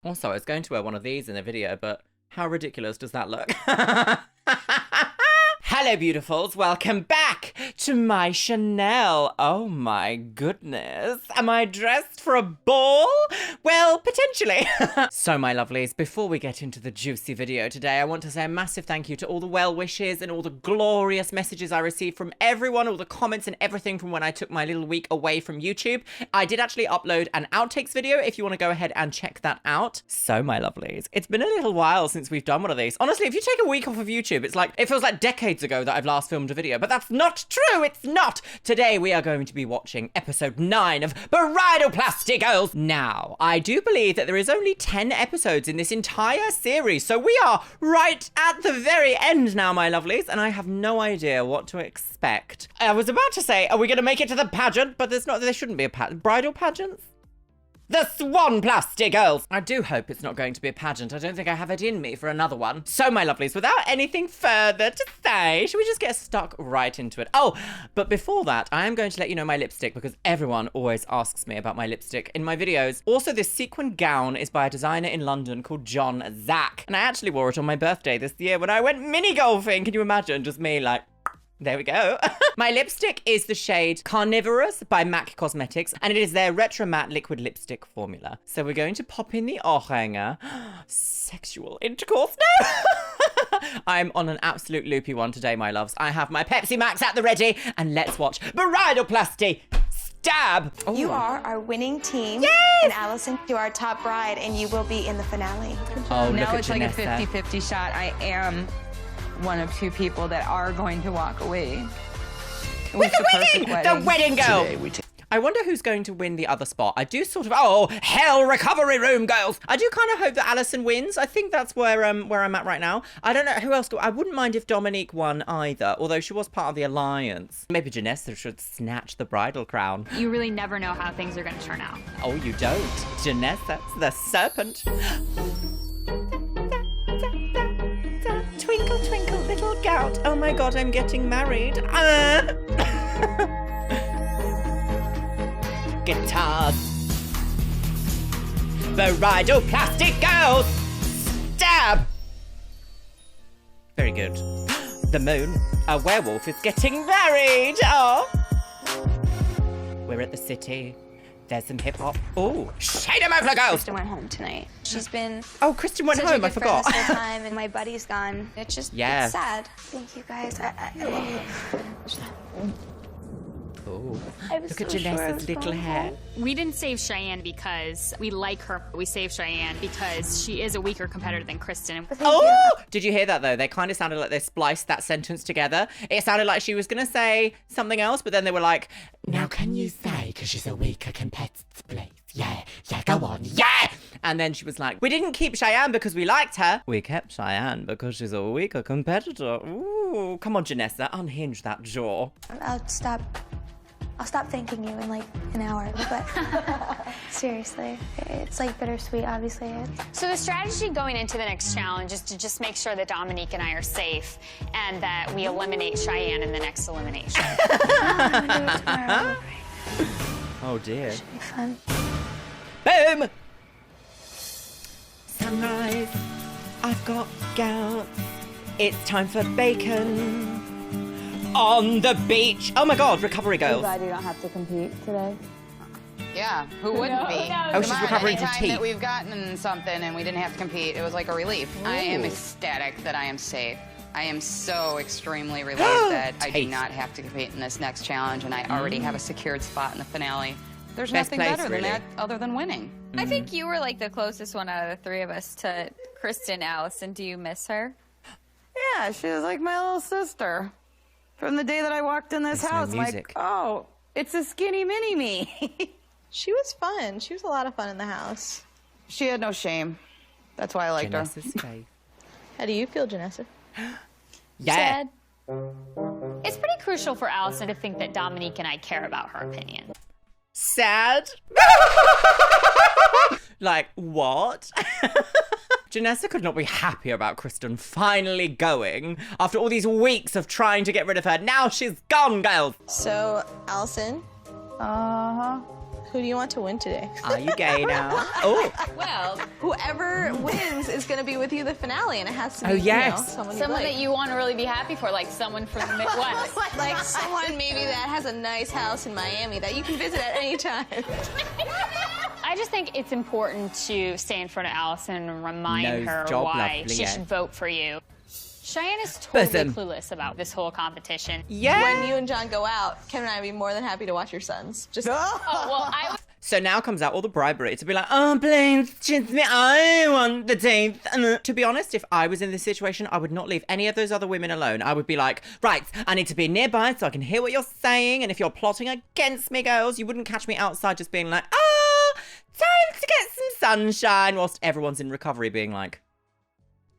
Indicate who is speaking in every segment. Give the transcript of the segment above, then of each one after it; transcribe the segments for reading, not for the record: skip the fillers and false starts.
Speaker 1: Also, I was going to wear one of these in the video, but how ridiculous does that look? Hello, beautifuls. Welcome back to my Chanel. Oh my goodness. Am I dressed for a ball? Well, potentially. So, my lovelies, before we get into the juicy video today, I want to say a massive thank you to all the well wishes and all the glorious messages I received from everyone, all the comments and everything from when I took my little week away from YouTube. I did actually upload an outtakes video if you want to go ahead and check that out. So, my lovelies, it's been a little while since we've done one of these. Honestly, if you take a week off of YouTube, it feels like decades ago that I've last filmed a video, but that's not true. It's not. Today we are going to be watching episode 9 of BRIDALPLASTY, girls. Now, I do believe that there is only 10 episodes in this entire series, so we are right at the very end now, my lovelies, and I have no idea what to expect. I was about to say, are we going to make it to the pageant? But there shouldn't be a pageant. Bridal pageants? The Swanplasty, girls! I do hope it's not going to be a pageant. I don't think I have it in me for another one. So, my lovelies, without anything further to say, should we just get stuck right into it? Oh, but before that, I am going to let you know my lipstick because everyone always asks me about my lipstick in my videos. Also, this sequin gown is by a designer in London called John Zach. And I actually wore it on my birthday this year when I went mini golfing. Can you imagine? Just me like... There we go. My lipstick is the shade Carnivorous by MAC Cosmetics, and it is their Retro Matte Liquid Lipstick formula. So we're going to pop in the ohrhanger. Sexual intercourse? No! I'm on an absolute loopy one today, my loves. I have my Pepsi Max at the ready, and let's watch BRIDALPLASTY. Stab! Ooh.
Speaker 2: You are our winning team.
Speaker 1: Yes!
Speaker 2: And Allison, you are our top bride, and you will be in the finale.
Speaker 1: Oh,
Speaker 3: now
Speaker 1: look
Speaker 3: it's
Speaker 1: at
Speaker 3: like
Speaker 1: Jenessa.
Speaker 3: a 50-50 shot. I am one of 2 people that are going to walk away
Speaker 1: With the wedding girl! I wonder who's going to win the other spot. I do sort of... Oh, hell, recovery room, girls! I do kind of hope that Allison wins. I think that's where I'm at right now. I don't know who else... I wouldn't mind if Dominique won either, although she was part of the alliance. Maybe Jenessa should snatch the bridal crown.
Speaker 4: You really never know how things are going to turn out.
Speaker 1: Oh, you don't. Jenessa, the serpent. Twinkle, twinkle, little gout. Oh my god, I'm getting married. Guitars. BRIDALPLASTY, girls. Stab. Very good. The moon. A werewolf is getting married. Oh. We're at the city. There's some hip hop. Oh, shade him over, girls.
Speaker 2: Kristen went home tonight. She's been
Speaker 1: Oh, Kristen went
Speaker 2: such
Speaker 1: home.
Speaker 2: a good
Speaker 1: I forgot.
Speaker 2: friend this whole time, and my buddy's gone. It's just it's sad. Thank you guys. I love you.
Speaker 1: Oh,
Speaker 2: I was
Speaker 1: look at
Speaker 2: so sure I
Speaker 1: Jenessa's
Speaker 2: was
Speaker 1: little
Speaker 2: going
Speaker 1: hair.
Speaker 2: home.
Speaker 4: We didn't save Cheyenne because we like her. We saved Cheyenne because she is a weaker competitor than Kristen.
Speaker 2: But thank
Speaker 1: Oh!
Speaker 2: you.
Speaker 1: Did you hear that, though? They kind of sounded like they spliced that sentence together. It sounded like she was going to say something else, but then they were like, now can you say, because she's a weaker competitor, please? Yeah, go on, yeah! And then she was like, we didn't keep Cheyenne because we liked her. We kept Cheyenne because she's a weaker competitor. Ooh, come on, Jenessa, unhinge that jaw.
Speaker 2: I'll stop thanking you in like an hour, but seriously, it's like bittersweet, obviously.
Speaker 5: So the strategy going into the next challenge is to just make sure that Dominique and I are safe and that we eliminate Cheyenne in the next elimination.
Speaker 2: I'm gonna do it tomorrow.
Speaker 1: Oh, dear.
Speaker 2: Should be fun.
Speaker 1: Boom! Sunrise, I've got gout. It's time for bacon. On the beach. Oh my god, recovery girls.
Speaker 3: glad you don't have to compete today.
Speaker 6: Yeah, who wouldn't be?
Speaker 1: Oh, she's recovering from
Speaker 6: Anytime
Speaker 1: teeth.
Speaker 6: that we've gotten something and we didn't have to compete, it was like a relief. I am ecstatic that I am safe. I am so extremely relieved that I do
Speaker 1: Teeth.
Speaker 6: not have to compete in this next challenge, and I already have a secured spot in the finale. There's
Speaker 1: Best
Speaker 6: nothing
Speaker 1: place,
Speaker 6: better
Speaker 1: really.
Speaker 6: than that other than winning.
Speaker 7: I think you were like the closest one out of the 3 of us to Kristen. Allison, do you miss her?
Speaker 6: Yeah, she was like my little sister. From the day that I walked in this
Speaker 1: There's no
Speaker 6: house,
Speaker 1: music.
Speaker 6: like, oh, it's a skinny mini me.
Speaker 8: She was fun. She was a lot of fun in the house.
Speaker 6: She had no shame. That's why I liked her.
Speaker 1: Jenessa's face.
Speaker 8: How do you feel, Jenessa?
Speaker 1: Yeah.
Speaker 4: Sad. It's pretty crucial for Allison to think that Dominique and I care about her opinion.
Speaker 1: Sad. Like, what? Jenessa could not be happier about Kristen finally going. After all these weeks of trying to get rid of her, now she's gone, girls.
Speaker 8: So, Allison,
Speaker 3: Uh-huh.
Speaker 8: Who do you want to win today?
Speaker 1: Are you gay now? Oh.
Speaker 8: Well, whoever wins is going to be with you the finale, and it has to be
Speaker 1: Oh, yes.
Speaker 8: someone
Speaker 7: Someone that you want to really be happy for, like someone from the Midwest.
Speaker 8: like someone maybe that has a nice house in Miami that you can visit at any time.
Speaker 5: I just think it's important to stay in front of Allison and remind
Speaker 1: Nose
Speaker 5: her
Speaker 1: job,
Speaker 5: why
Speaker 1: lovely,
Speaker 5: she
Speaker 1: yeah.
Speaker 5: should vote for you. Cheyenne is totally
Speaker 1: Listen.
Speaker 5: clueless about this whole competition.
Speaker 1: Yeah.
Speaker 8: When you and John go out, Kevin and I would be more than happy to watch your sons. Just
Speaker 5: Oh, well, I was
Speaker 1: So now comes out all the bribery to be like, oh, please, choose me, I want the date. To be honest, if I was in this situation, I would not leave any of those other women alone. I would be like, right, I need to be nearby so I can hear what you're saying. And if you're plotting against me, girls, you wouldn't catch me outside just being like, time to get some sunshine, whilst everyone's in recovery being like,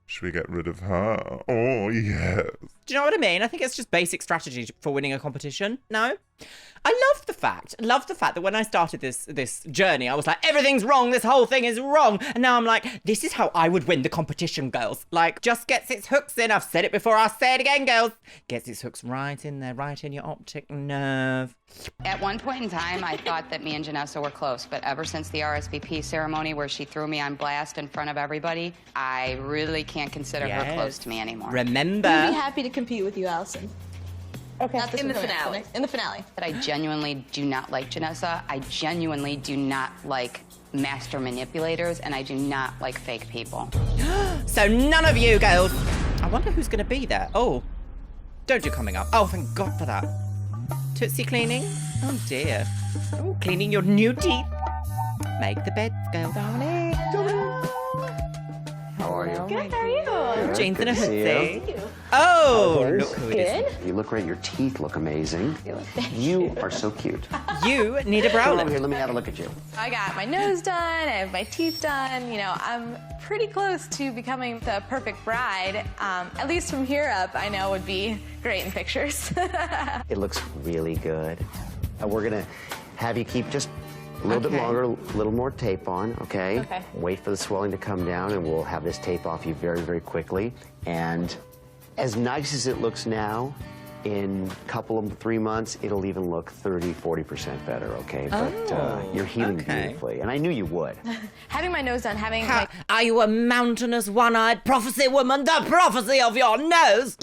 Speaker 9: should we get rid of her? Oh, yes.
Speaker 1: do you know what I mean? I think it's just basic strategy for winning a competition. No? I love the fact that when I started this journey, I was like, everything's wrong, this whole thing is wrong. And now I'm like, this is how I would win the competition, girls. Like, just gets its hooks in. I've said it before, I'll say it again, girls. Gets its hooks right in there, right in your optic nerve.
Speaker 6: At one point in time, I thought that me and Jenessa were close, but ever since the RSVP ceremony where she threw me on blast in front of everybody, I really can't consider her close to me anymore.
Speaker 1: Remember.
Speaker 8: I'd be happy to compete with you, Allison.
Speaker 2: Okay.
Speaker 8: Not this
Speaker 7: In the
Speaker 8: one,
Speaker 7: finale.
Speaker 8: In the finale.
Speaker 6: That I genuinely do not like Jenessa. I genuinely do not like master manipulators, and I do not like fake people.
Speaker 1: So none of you girls. I wonder who's going to be there. Oh, don't do coming up. Oh, thank God for that. Tootsie cleaning? Oh, dear. Oh, cleaning your new teeth. Make the beds, girls.
Speaker 10: How are you?
Speaker 8: Good, how are you?
Speaker 1: Jane's in a
Speaker 10: Good to see
Speaker 1: hoodie. Oh,
Speaker 10: Others?
Speaker 1: look who it is.
Speaker 10: You look great. Your teeth look amazing. You are so cute.
Speaker 1: You need a brow
Speaker 10: Come over
Speaker 1: lift.
Speaker 10: here. Let me have a look at you.
Speaker 8: I got my nose done, I have my teeth done. You know, I'm pretty close to becoming the perfect bride. At least from here up, I know would be great in pictures.
Speaker 10: It looks really good. We're going to have you keep just a little bit longer, a little more tape on, okay?
Speaker 8: Okay.
Speaker 10: Wait for the swelling to come down, and we'll have this tape off you very, very quickly. And as nice as it looks now, in a couple of 3 months, it'll even look 30, 40% better, okay? But you're healing beautifully, and I knew you would.
Speaker 8: Having my nose done, having my...
Speaker 1: Are you a mountainous, one-eyed prophecy woman? The prophecy of your nose!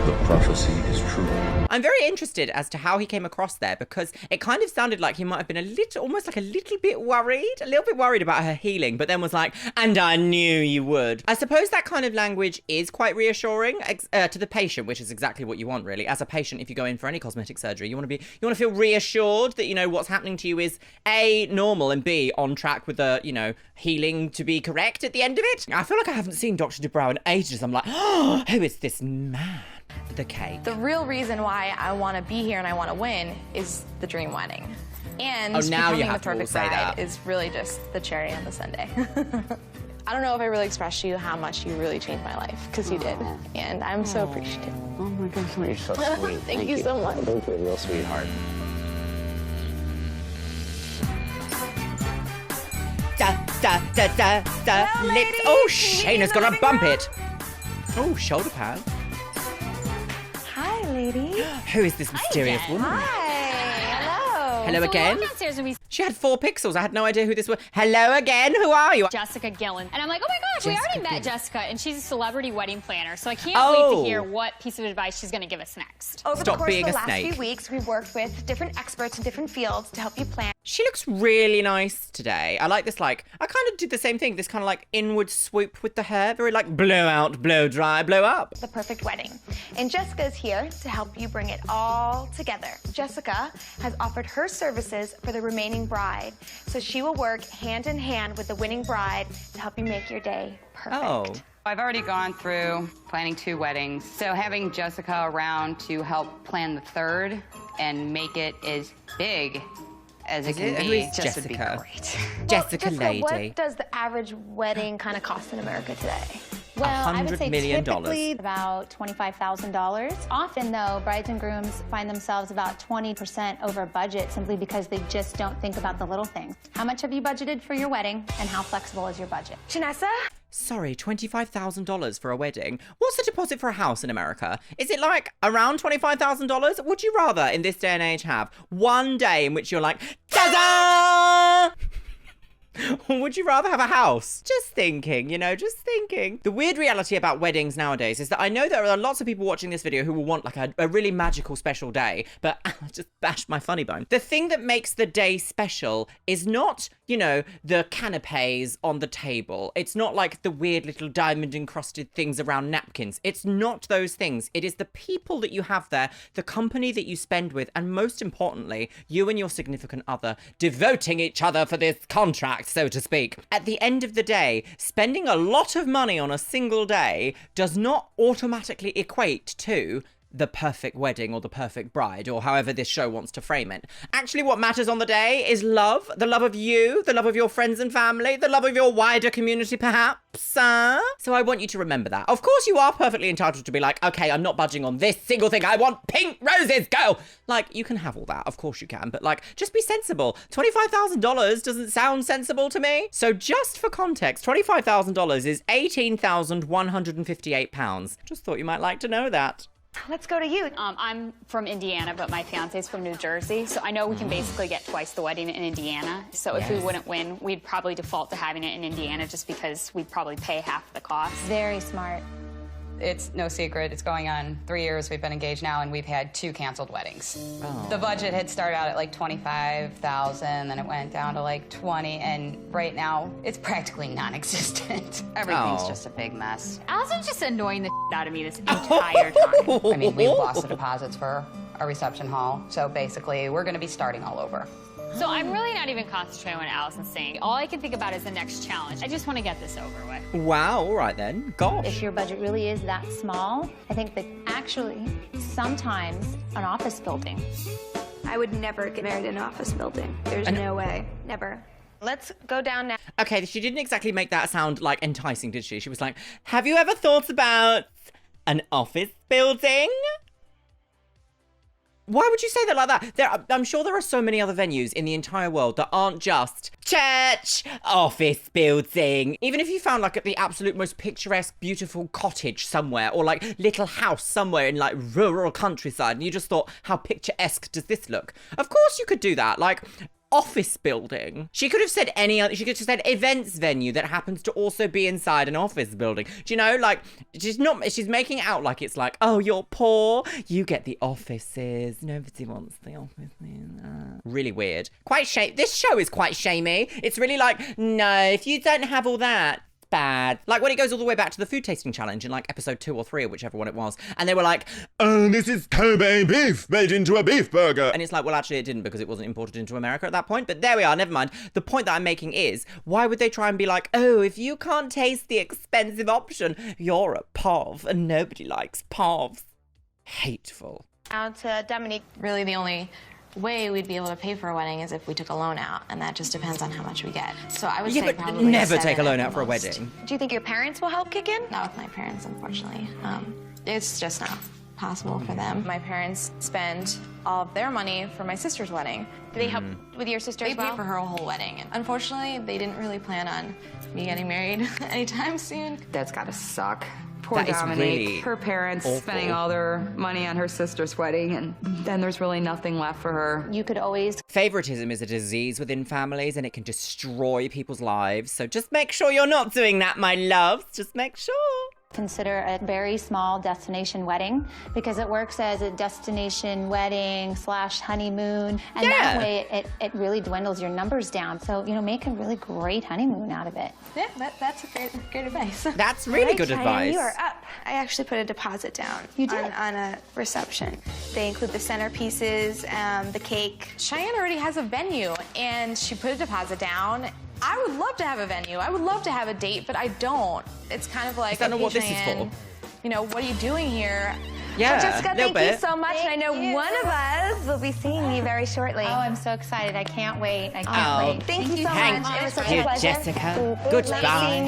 Speaker 11: The prophecy is true.
Speaker 1: I'm very interested as to how he came across there, because it kind of sounded like he might have been almost like a little bit worried about her healing, but then was like, and I knew you would. I suppose that kind of language is quite reassuring to the patient, which is exactly what you want, really. As a patient, if you go in for any cosmetic surgery, you want to feel reassured that, you know, what's happening to you is A, normal, and B, on track with the, you know, healing to be correct at the end of it. I feel like I haven't seen Dr. Dubrow in ages. I'm like, oh, who is this man? The cake.
Speaker 8: The real reason why I want to be here and I want to win is the dream wedding. And
Speaker 1: Oh, now you
Speaker 8: becoming
Speaker 1: have
Speaker 8: the
Speaker 1: to all
Speaker 8: perfect
Speaker 1: say
Speaker 8: bride
Speaker 1: that.
Speaker 8: is really just the cherry on the sundae. I don't know if I really expressed to you how much you really changed my life, because you did. And I'm so appreciative.
Speaker 10: Oh my gosh, you're so sweet.
Speaker 8: Thank you so much.
Speaker 10: Thank you, real sweetheart.
Speaker 1: Lips. Oh, Shayna's gonna bump it. Oh, shoulder pad.
Speaker 2: Hi, lady.
Speaker 1: Who is this mysterious woman?
Speaker 2: Hello.
Speaker 1: Hello
Speaker 5: So
Speaker 1: again.
Speaker 5: we walk downstairs and we
Speaker 1: She had 4 pixels. I had no idea who this was. Hello again. Who are you?
Speaker 5: Jessica Gillen. And I'm like, oh my gosh, we
Speaker 1: Jessica
Speaker 5: already met
Speaker 1: Gillen.
Speaker 5: Jessica, and she's a celebrity wedding planner. So I can't
Speaker 1: Oh.
Speaker 5: wait to hear what piece of advice she's going to give us next.
Speaker 2: Over
Speaker 1: Stop
Speaker 2: the course
Speaker 1: being
Speaker 2: of
Speaker 1: a
Speaker 2: the last
Speaker 1: snake.
Speaker 2: few weeks, we've worked with different experts in different fields to help you plan
Speaker 1: She looks really nice today. I like this, like, I kind of did the same thing. This kind of like inward swoop with the hair. Very like blow out, blow dry, blow up.
Speaker 2: the perfect wedding. And Jessica is here to help you bring it all together. Jessica has offered her services for the remaining bride, so she will work hand in hand with the winning bride to help you make your day perfect.
Speaker 1: Oh.
Speaker 6: I've already gone through planning 2 weddings, so having Jessica around to help plan the 3rd and make it as big as it can
Speaker 1: Who
Speaker 6: be
Speaker 1: is
Speaker 6: just would be
Speaker 1: Jessica?
Speaker 6: great.
Speaker 1: Jessica lady.
Speaker 2: What does the average wedding kind of cost in America today?
Speaker 12: Well, I would
Speaker 1: $100
Speaker 12: say
Speaker 1: million.
Speaker 12: typically about $25,000. Often, though, brides and grooms find themselves about 20% over budget simply because they just don't think about the little things. How much have you budgeted for your wedding, and how flexible is your budget?
Speaker 2: Jenessa?
Speaker 1: Sorry, $25,000 for a wedding. What's the deposit for a house in America? Is it like around $25,000? Would you rather, in this day and age, have one day in which you're like, ta-da! Or would you rather have a house? Just thinking, you know, just thinking. The weird reality about weddings nowadays is that I know there are lots of people watching this video who will want like a really magical special day, but I just bashed my funny bone. The thing that makes the day special is not, you know, the canapes on the table. It's not like the weird little diamond encrusted things around napkins. It's not those things. It is the people that you have there, the company that you spend with, and most importantly, you and your significant other devoting each other for this contract, so to speak. At the end of the day, spending a lot of money on a single day does not automatically equate to the perfect wedding or the perfect bride, or however this show wants to frame it. Actually, what matters on the day is love, the love of you, the love of your friends and family, the love of your wider community, perhaps. So I want you to remember that. Of course, you are perfectly entitled to be like, okay, I'm not budging on this single thing. I want pink roses, go! Like, you can have all that. Of course you can. But like, just be sensible. $25,000 doesn't sound sensible to me. So just for context, $25,000 is £18,158. Just thought you might like to know that.
Speaker 2: Let's go to you.
Speaker 5: I'm from Indiana, but my fiance's from New Jersey, so I know we can basically get twice the wedding in Indiana. So if we wouldn't win, we'd probably default to having it in Indiana just because we'd probably pay half the cost.
Speaker 12: Very smart.
Speaker 6: It's no secret. It's going on 3 years we've been engaged now, and we've had 2 canceled weddings.
Speaker 1: Oh.
Speaker 6: The budget had started out at like $25,000, then it went down to like 20, and right now it's practically non-existent. Everything's just a big mess.
Speaker 4: Allison's just annoying the out of me this entire time.
Speaker 6: I mean, we've lost the deposits for our reception hall, so basically we're going to be starting all over.
Speaker 5: So I'm really not even concentrating on what Allison's saying. All I can think about is the next challenge. I just want to get this over with.
Speaker 1: Wow, all right then. Gosh.
Speaker 12: If your budget really is that small, I think that actually sometimes an office building.
Speaker 11: I would never get married in an office building. There's no way. Never.
Speaker 2: Let's go down now.
Speaker 1: Okay, she didn't exactly make that sound like enticing, did she? She was like, have you ever thought about an office building? Why would you say that like that? I'm sure there are so many other venues in the entire world that aren't just church, office building. Even if you found like the absolute most picturesque, beautiful cottage somewhere, or like little house somewhere in like rural countryside, and you just thought, how picturesque does this look? Of course you could do that. Like, office building. She could have said any other, she could have said events venue that happens to also be inside an office building. Do you know, like, she's making it out like it's like, oh, you're poor, you get the offices, nobody wants the offices. Really weird. Quite this show is quite shamey. It's really like, no, if you don't have all that, bad. Like when it goes all the way back to the food tasting challenge in like episode 2 or 3 or whichever one it was, and they were like,
Speaker 9: oh, this is Kobe beef made into a beef burger.
Speaker 1: And it's like, well, actually it didn't, because it wasn't imported into America at that point. But there we are, never mind. The point that I'm making is, why would they try and be like, oh, if you can't taste the expensive option, you're a POV, and nobody likes POVs. Hateful.
Speaker 2: Out to Dominique.
Speaker 8: Really, the only way we'd be able to pay for a wedding is if we took a loan out, and that just depends on how much we get. So I would say
Speaker 1: but
Speaker 8: probably
Speaker 1: never
Speaker 8: 7
Speaker 1: take a loan
Speaker 8: at
Speaker 1: out for a
Speaker 8: most.
Speaker 1: wedding.
Speaker 2: Do you think your parents will help kick in?
Speaker 8: Not with my parents, unfortunately. It's just not possible for them. My parents spend all of their money for my sister's wedding.
Speaker 2: Do they help with your sister as well?
Speaker 8: They paid for her whole wedding. And unfortunately, they didn't really plan on me getting married anytime soon.
Speaker 3: That's gotta suck. Poor
Speaker 1: That is
Speaker 3: Dominique,
Speaker 1: really
Speaker 3: her parents
Speaker 1: awful.
Speaker 3: spending all their money on her sister's wedding, and then there's really nothing left for her.
Speaker 12: You could always...
Speaker 1: Favoritism is a disease within families, and it can destroy people's lives. So just make sure you're not doing that, my loves. Just make sure.
Speaker 12: Consider a very small destination wedding, because it works as a destination wedding / honeymoon, and that way it really dwindles your numbers down. So, you know, make a really great honeymoon out of it.
Speaker 8: Yeah, that's a great advice.
Speaker 1: That's really good
Speaker 11: Cheyenne,
Speaker 1: advice.
Speaker 11: You are up. I actually put a deposit down on a reception. They include the centerpieces, the cake.
Speaker 8: Cheyenne already has a venue, and she put a deposit down. I would love to have a venue. I would love to have a date, but I don't. It's kind of like,
Speaker 1: I don't know
Speaker 8: okay,
Speaker 1: what this
Speaker 8: Cheyenne,
Speaker 1: is for.
Speaker 8: You know, what are you doing here?
Speaker 1: Yeah,
Speaker 2: Jessica, thank you so much.
Speaker 12: Thank
Speaker 2: and I know
Speaker 12: you.
Speaker 2: one of us will be seeing you very shortly.
Speaker 12: Oh, I'm so excited. I can't wait. I can't wait.
Speaker 2: Thank you so
Speaker 1: Thank
Speaker 2: much. It was such
Speaker 1: you,
Speaker 2: a pleasure.
Speaker 1: Jessica.
Speaker 2: Love
Speaker 1: Goodbye.
Speaker 2: seeing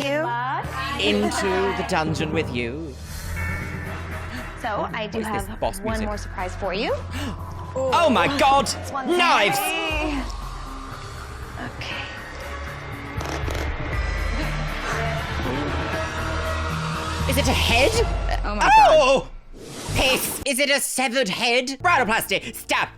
Speaker 2: you.
Speaker 1: Into the dungeon with you.
Speaker 2: So I do
Speaker 1: What is this
Speaker 2: have
Speaker 1: boss
Speaker 2: one
Speaker 1: music?
Speaker 2: more surprise for you.
Speaker 1: Oh my God!
Speaker 2: One
Speaker 1: Knives!
Speaker 2: Okay.
Speaker 1: Is it a head?
Speaker 3: Oh my god.
Speaker 1: Piss! Is it a severed head? Bridalplasty, stop!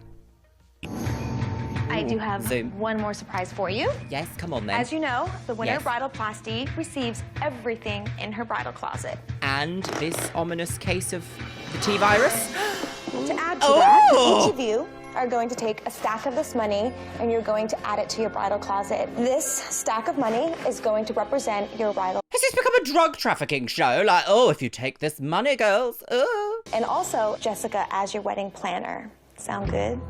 Speaker 2: I do have
Speaker 1: Zoom.
Speaker 2: one more surprise for you.
Speaker 1: Yes, come on then.
Speaker 2: As you know, the winner
Speaker 1: Yes.
Speaker 2: of Bridalplasty receives everything in her bridal closet.
Speaker 1: And this ominous case of the T-virus?
Speaker 2: To add to that, each of you are going to take a stack of this money and you're going to add it to your bridal closet. This stack of money is going to represent your bridal.
Speaker 1: Has this become a drug trafficking show? Like, oh, if you take this money, girls, oh.
Speaker 2: And also, Jessica as your wedding planner. Sound good?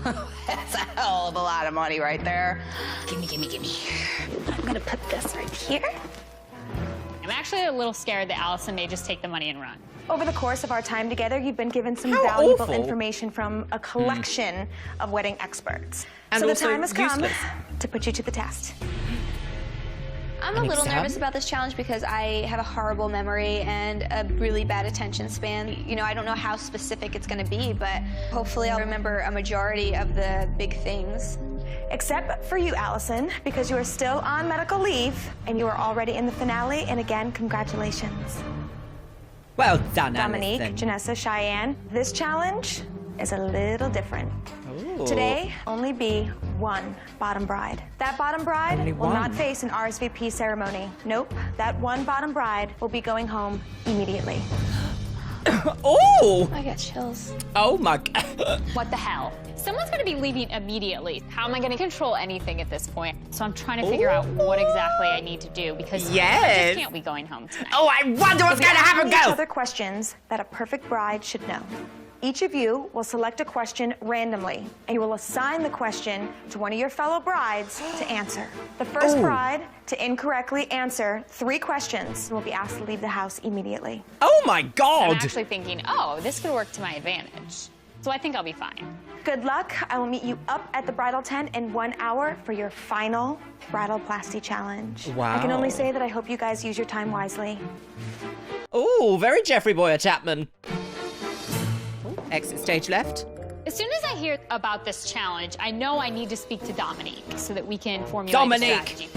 Speaker 6: That's a hell of a lot of money right there.
Speaker 2: Gimme. I'm gonna put this right here.
Speaker 5: I'm actually a little scared that Allison may just take the money and run.
Speaker 2: Over the course of our time together, you've been given some
Speaker 1: How
Speaker 2: valuable
Speaker 1: awful.
Speaker 2: information from a collection of wedding experts.
Speaker 1: And
Speaker 2: so the
Speaker 1: also
Speaker 2: time has come
Speaker 1: useless.
Speaker 2: to put you to the test.
Speaker 11: I'm a
Speaker 1: An
Speaker 11: little
Speaker 1: exam?
Speaker 11: nervous about this challenge because I have a horrible memory and a really bad attention span. You know, I don't know how specific it's going to be, but hopefully I'll remember a majority of the big things.
Speaker 2: Except for you, Allison, because you are still on medical leave and you are already in the finale. And again, congratulations.
Speaker 1: Well done,
Speaker 2: Dominique,
Speaker 1: Alison.
Speaker 2: Jenessa, Cheyenne, this challenge is a little different.
Speaker 1: Ooh.
Speaker 2: Today, only be one bottom bride. That bottom bride
Speaker 1: Only
Speaker 2: will
Speaker 1: one.
Speaker 2: not face an RSVP ceremony. Nope, that one bottom bride will be going home immediately.
Speaker 1: Oh!
Speaker 11: I got chills.
Speaker 1: Oh my god.
Speaker 5: What the hell? Someone's going to be leaving immediately. How am I going to control anything at this point? So I'm trying to figure out what exactly I need to do because I
Speaker 1: Yes.
Speaker 5: just can't be going home tonight.
Speaker 1: Oh, I wonder what's going to happen,
Speaker 2: Each
Speaker 1: girls!
Speaker 2: other questions that a perfect bride should know. Each of you will select a question randomly, and you will assign the question to one of your fellow brides to answer. The first bride to incorrectly answer 3 questions will be asked to leave the house immediately.
Speaker 1: Oh my
Speaker 5: I'm
Speaker 1: god!
Speaker 5: actually thinking, oh, this could work to my advantage. So I think I'll be fine.
Speaker 2: Good luck. I will meet you up at the bridal tent in 1 hour for your final Bridalplasty challenge. I can only
Speaker 1: Wow.
Speaker 2: say that I hope you guys use your time wisely.
Speaker 1: Oh, very Jeffrey Boyer Chapman. Ooh, exit stage left.
Speaker 5: As soon as I hear about this challenge, I know I need to speak to Dominique so that we can formulate
Speaker 1: Dominique!
Speaker 5: a strategy.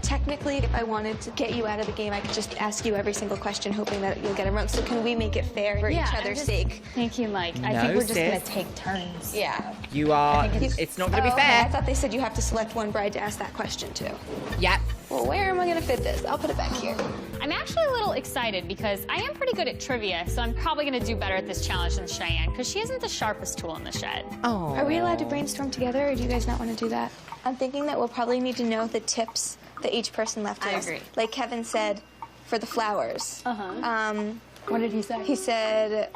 Speaker 11: Technically, if I wanted to get you out of the game, I could just ask you every single question, hoping that you'll get it wrong. So can we make it fair for each other's sake?
Speaker 5: Thinking like, I
Speaker 1: No,
Speaker 5: think we're just
Speaker 1: sis.
Speaker 5: gonna take turns.
Speaker 11: Yeah.
Speaker 1: You are. It's not going to be
Speaker 11: Okay, I
Speaker 1: fair.
Speaker 11: thought they said you have to select one bride to ask that question to.
Speaker 1: Yeah.
Speaker 11: Well, where am I gonna fit this? I'll put it back here.
Speaker 5: I'm actually a little excited because I am pretty good at trivia, so I'm probably gonna do better at this challenge than Cheyenne because she isn't the sharpest tool in the shed.
Speaker 1: Oh.
Speaker 11: Are we allowed to brainstorm together, or do you guys not want to do that? I'm thinking that we'll probably need to know the tips that each person left
Speaker 5: I
Speaker 11: us.
Speaker 5: agree.
Speaker 11: Like Kevin said, for the flowers.
Speaker 5: What did he say?
Speaker 11: He said,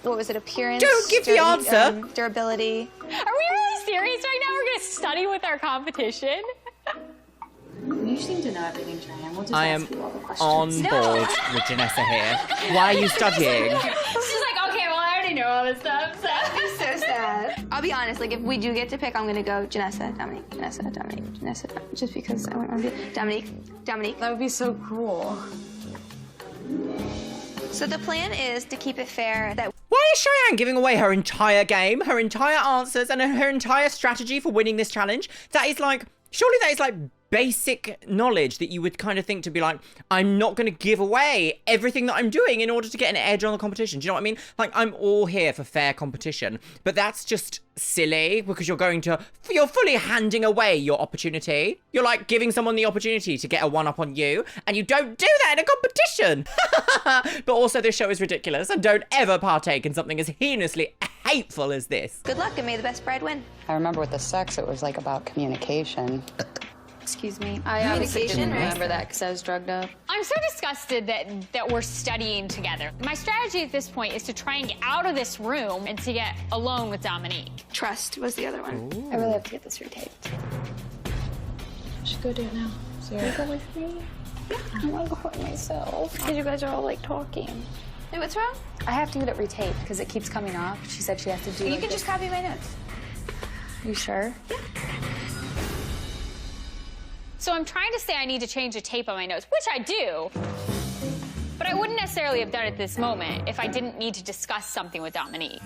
Speaker 11: what was it, appearance?
Speaker 1: Don't give the answer.
Speaker 11: Durability.
Speaker 5: Are we really serious right now? We're gonna study with our competition?
Speaker 13: You seem to know everything, Cheyenne. We'll just
Speaker 1: I
Speaker 13: ask
Speaker 1: am
Speaker 13: you all the questions.
Speaker 1: on board with Jenessa here. Why are you studying?
Speaker 5: She's like, okay, well, I already know all this stuff, so.
Speaker 11: So sad. I'll be honest, like if we do get to pick, I'm gonna go Jenessa, Dominique, Jenessa, Dominique, Jenessa, Dominique, just because I want to be Dominique.
Speaker 13: That would be so cool.
Speaker 11: So the plan is to keep it fair that
Speaker 1: Why is Cheyenne giving away her entire game, her entire answers, and her entire strategy for winning this challenge? That is like, surely that is like basic knowledge that you would kind of think to be like, I'm not going to give away everything that I'm doing in order to get an edge on the competition. Do you know what I mean? Like, I'm all here for fair competition, but that's just silly because you're fully handing away your opportunity. You're like giving someone the opportunity to get a one-up on you, and you don't do that in a competition. But also this show is ridiculous, and don't ever partake in something as heinously hateful as this.
Speaker 11: good luck and may the best bride win.
Speaker 6: I remember with the sex, it was like about communication.
Speaker 13: Excuse me. I obviously didn't remember that because I was drugged up.
Speaker 5: I'm so disgusted that we're studying together. My strategy at this point is to try and get out of this room and to get alone with Dominique.
Speaker 11: Trust was the other one.
Speaker 13: Ooh. I really have to get this retaped. I should go do it now. So you go with me? Yeah. I want to go hurt myself because you guys are all like talking.
Speaker 11: Hey, what's wrong?
Speaker 13: I have to get it retaped because it keeps coming off. She said she has to do
Speaker 11: You
Speaker 13: like
Speaker 11: can just copy my notes.
Speaker 13: You sure?
Speaker 11: Yeah.
Speaker 5: So I'm trying to say I need to change the tape on my notes, which I do. But I wouldn't necessarily have done it at this moment if I didn't need to discuss something with Dominique.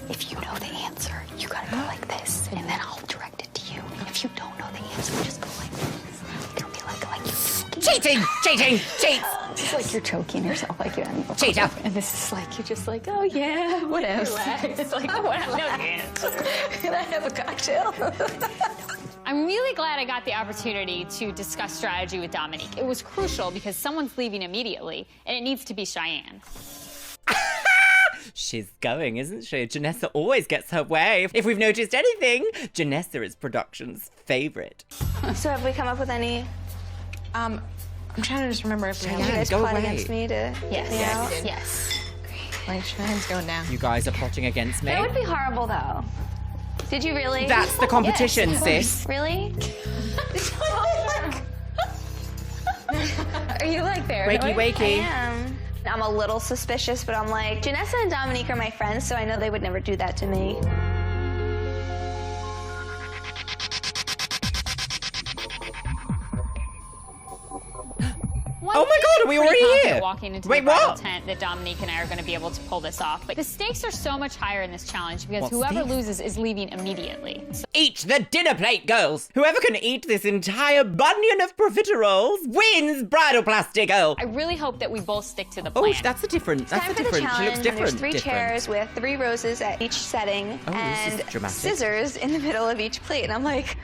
Speaker 14: If you know the answer, you gotta go like this, and then I'll direct it to you. And if you don't know the answer, just go like this. It'll be like you do.
Speaker 1: Cheating! Cheating! Cheats!
Speaker 14: It's like you're choking yourself like you hadn't before.
Speaker 1: Cheetah.
Speaker 14: And this is like, you're just like, oh yeah, what else?
Speaker 7: It's like, what? No answer.
Speaker 14: Can I have a cocktail?
Speaker 5: I'm really glad I got the opportunity to discuss strategy with Dominique. It was crucial because someone's leaving immediately, and it needs to be Cheyenne.
Speaker 1: She's going, isn't she? Jenessa always gets her way. If we've noticed anything, Jenessa is production's favorite.
Speaker 11: So have we come up with any?
Speaker 8: I'm trying to just remember if we
Speaker 11: You guys
Speaker 1: go
Speaker 11: plot
Speaker 1: away.
Speaker 11: against me to
Speaker 5: Yes.
Speaker 11: get me out?
Speaker 5: Yes.
Speaker 8: Like, Cheyenne's going now.
Speaker 1: You guys are plotting against me.
Speaker 11: That would be horrible, though. Did you really?
Speaker 1: That's the competition,
Speaker 11: Yes, of
Speaker 1: sis.
Speaker 11: course. Really?
Speaker 8: Are you like there?
Speaker 1: Wakey,
Speaker 11: I
Speaker 1: wakey.
Speaker 11: am. I'm a little suspicious, but I'm like, Jenessa and Dominique are my friends, so I know they would never do that to me.
Speaker 1: Oh my God, are we already here?
Speaker 5: Walking into
Speaker 1: Wait,
Speaker 5: the bridal
Speaker 1: what?
Speaker 5: tent that Dominique and I are going to be able to pull this off. But the stakes are so much higher in this challenge because
Speaker 1: What's
Speaker 5: whoever
Speaker 1: this?
Speaker 5: loses is leaving immediately. So
Speaker 1: Eat the dinner plate, girls. Whoever can eat this entire bunion of profiteroles wins bridalplasty, girl.
Speaker 5: I really hope that we both stick to the
Speaker 1: Oh,
Speaker 5: plan.
Speaker 1: that's a different. That's
Speaker 11: Time
Speaker 1: a
Speaker 11: for the
Speaker 1: different. She
Speaker 11: challenge.
Speaker 1: looks different.
Speaker 11: There's 3
Speaker 1: different.
Speaker 11: chairs with 3 roses at each setting
Speaker 1: Oh, this is
Speaker 11: and
Speaker 1: dramatic.
Speaker 11: scissors in the middle of each plate. And I'm like,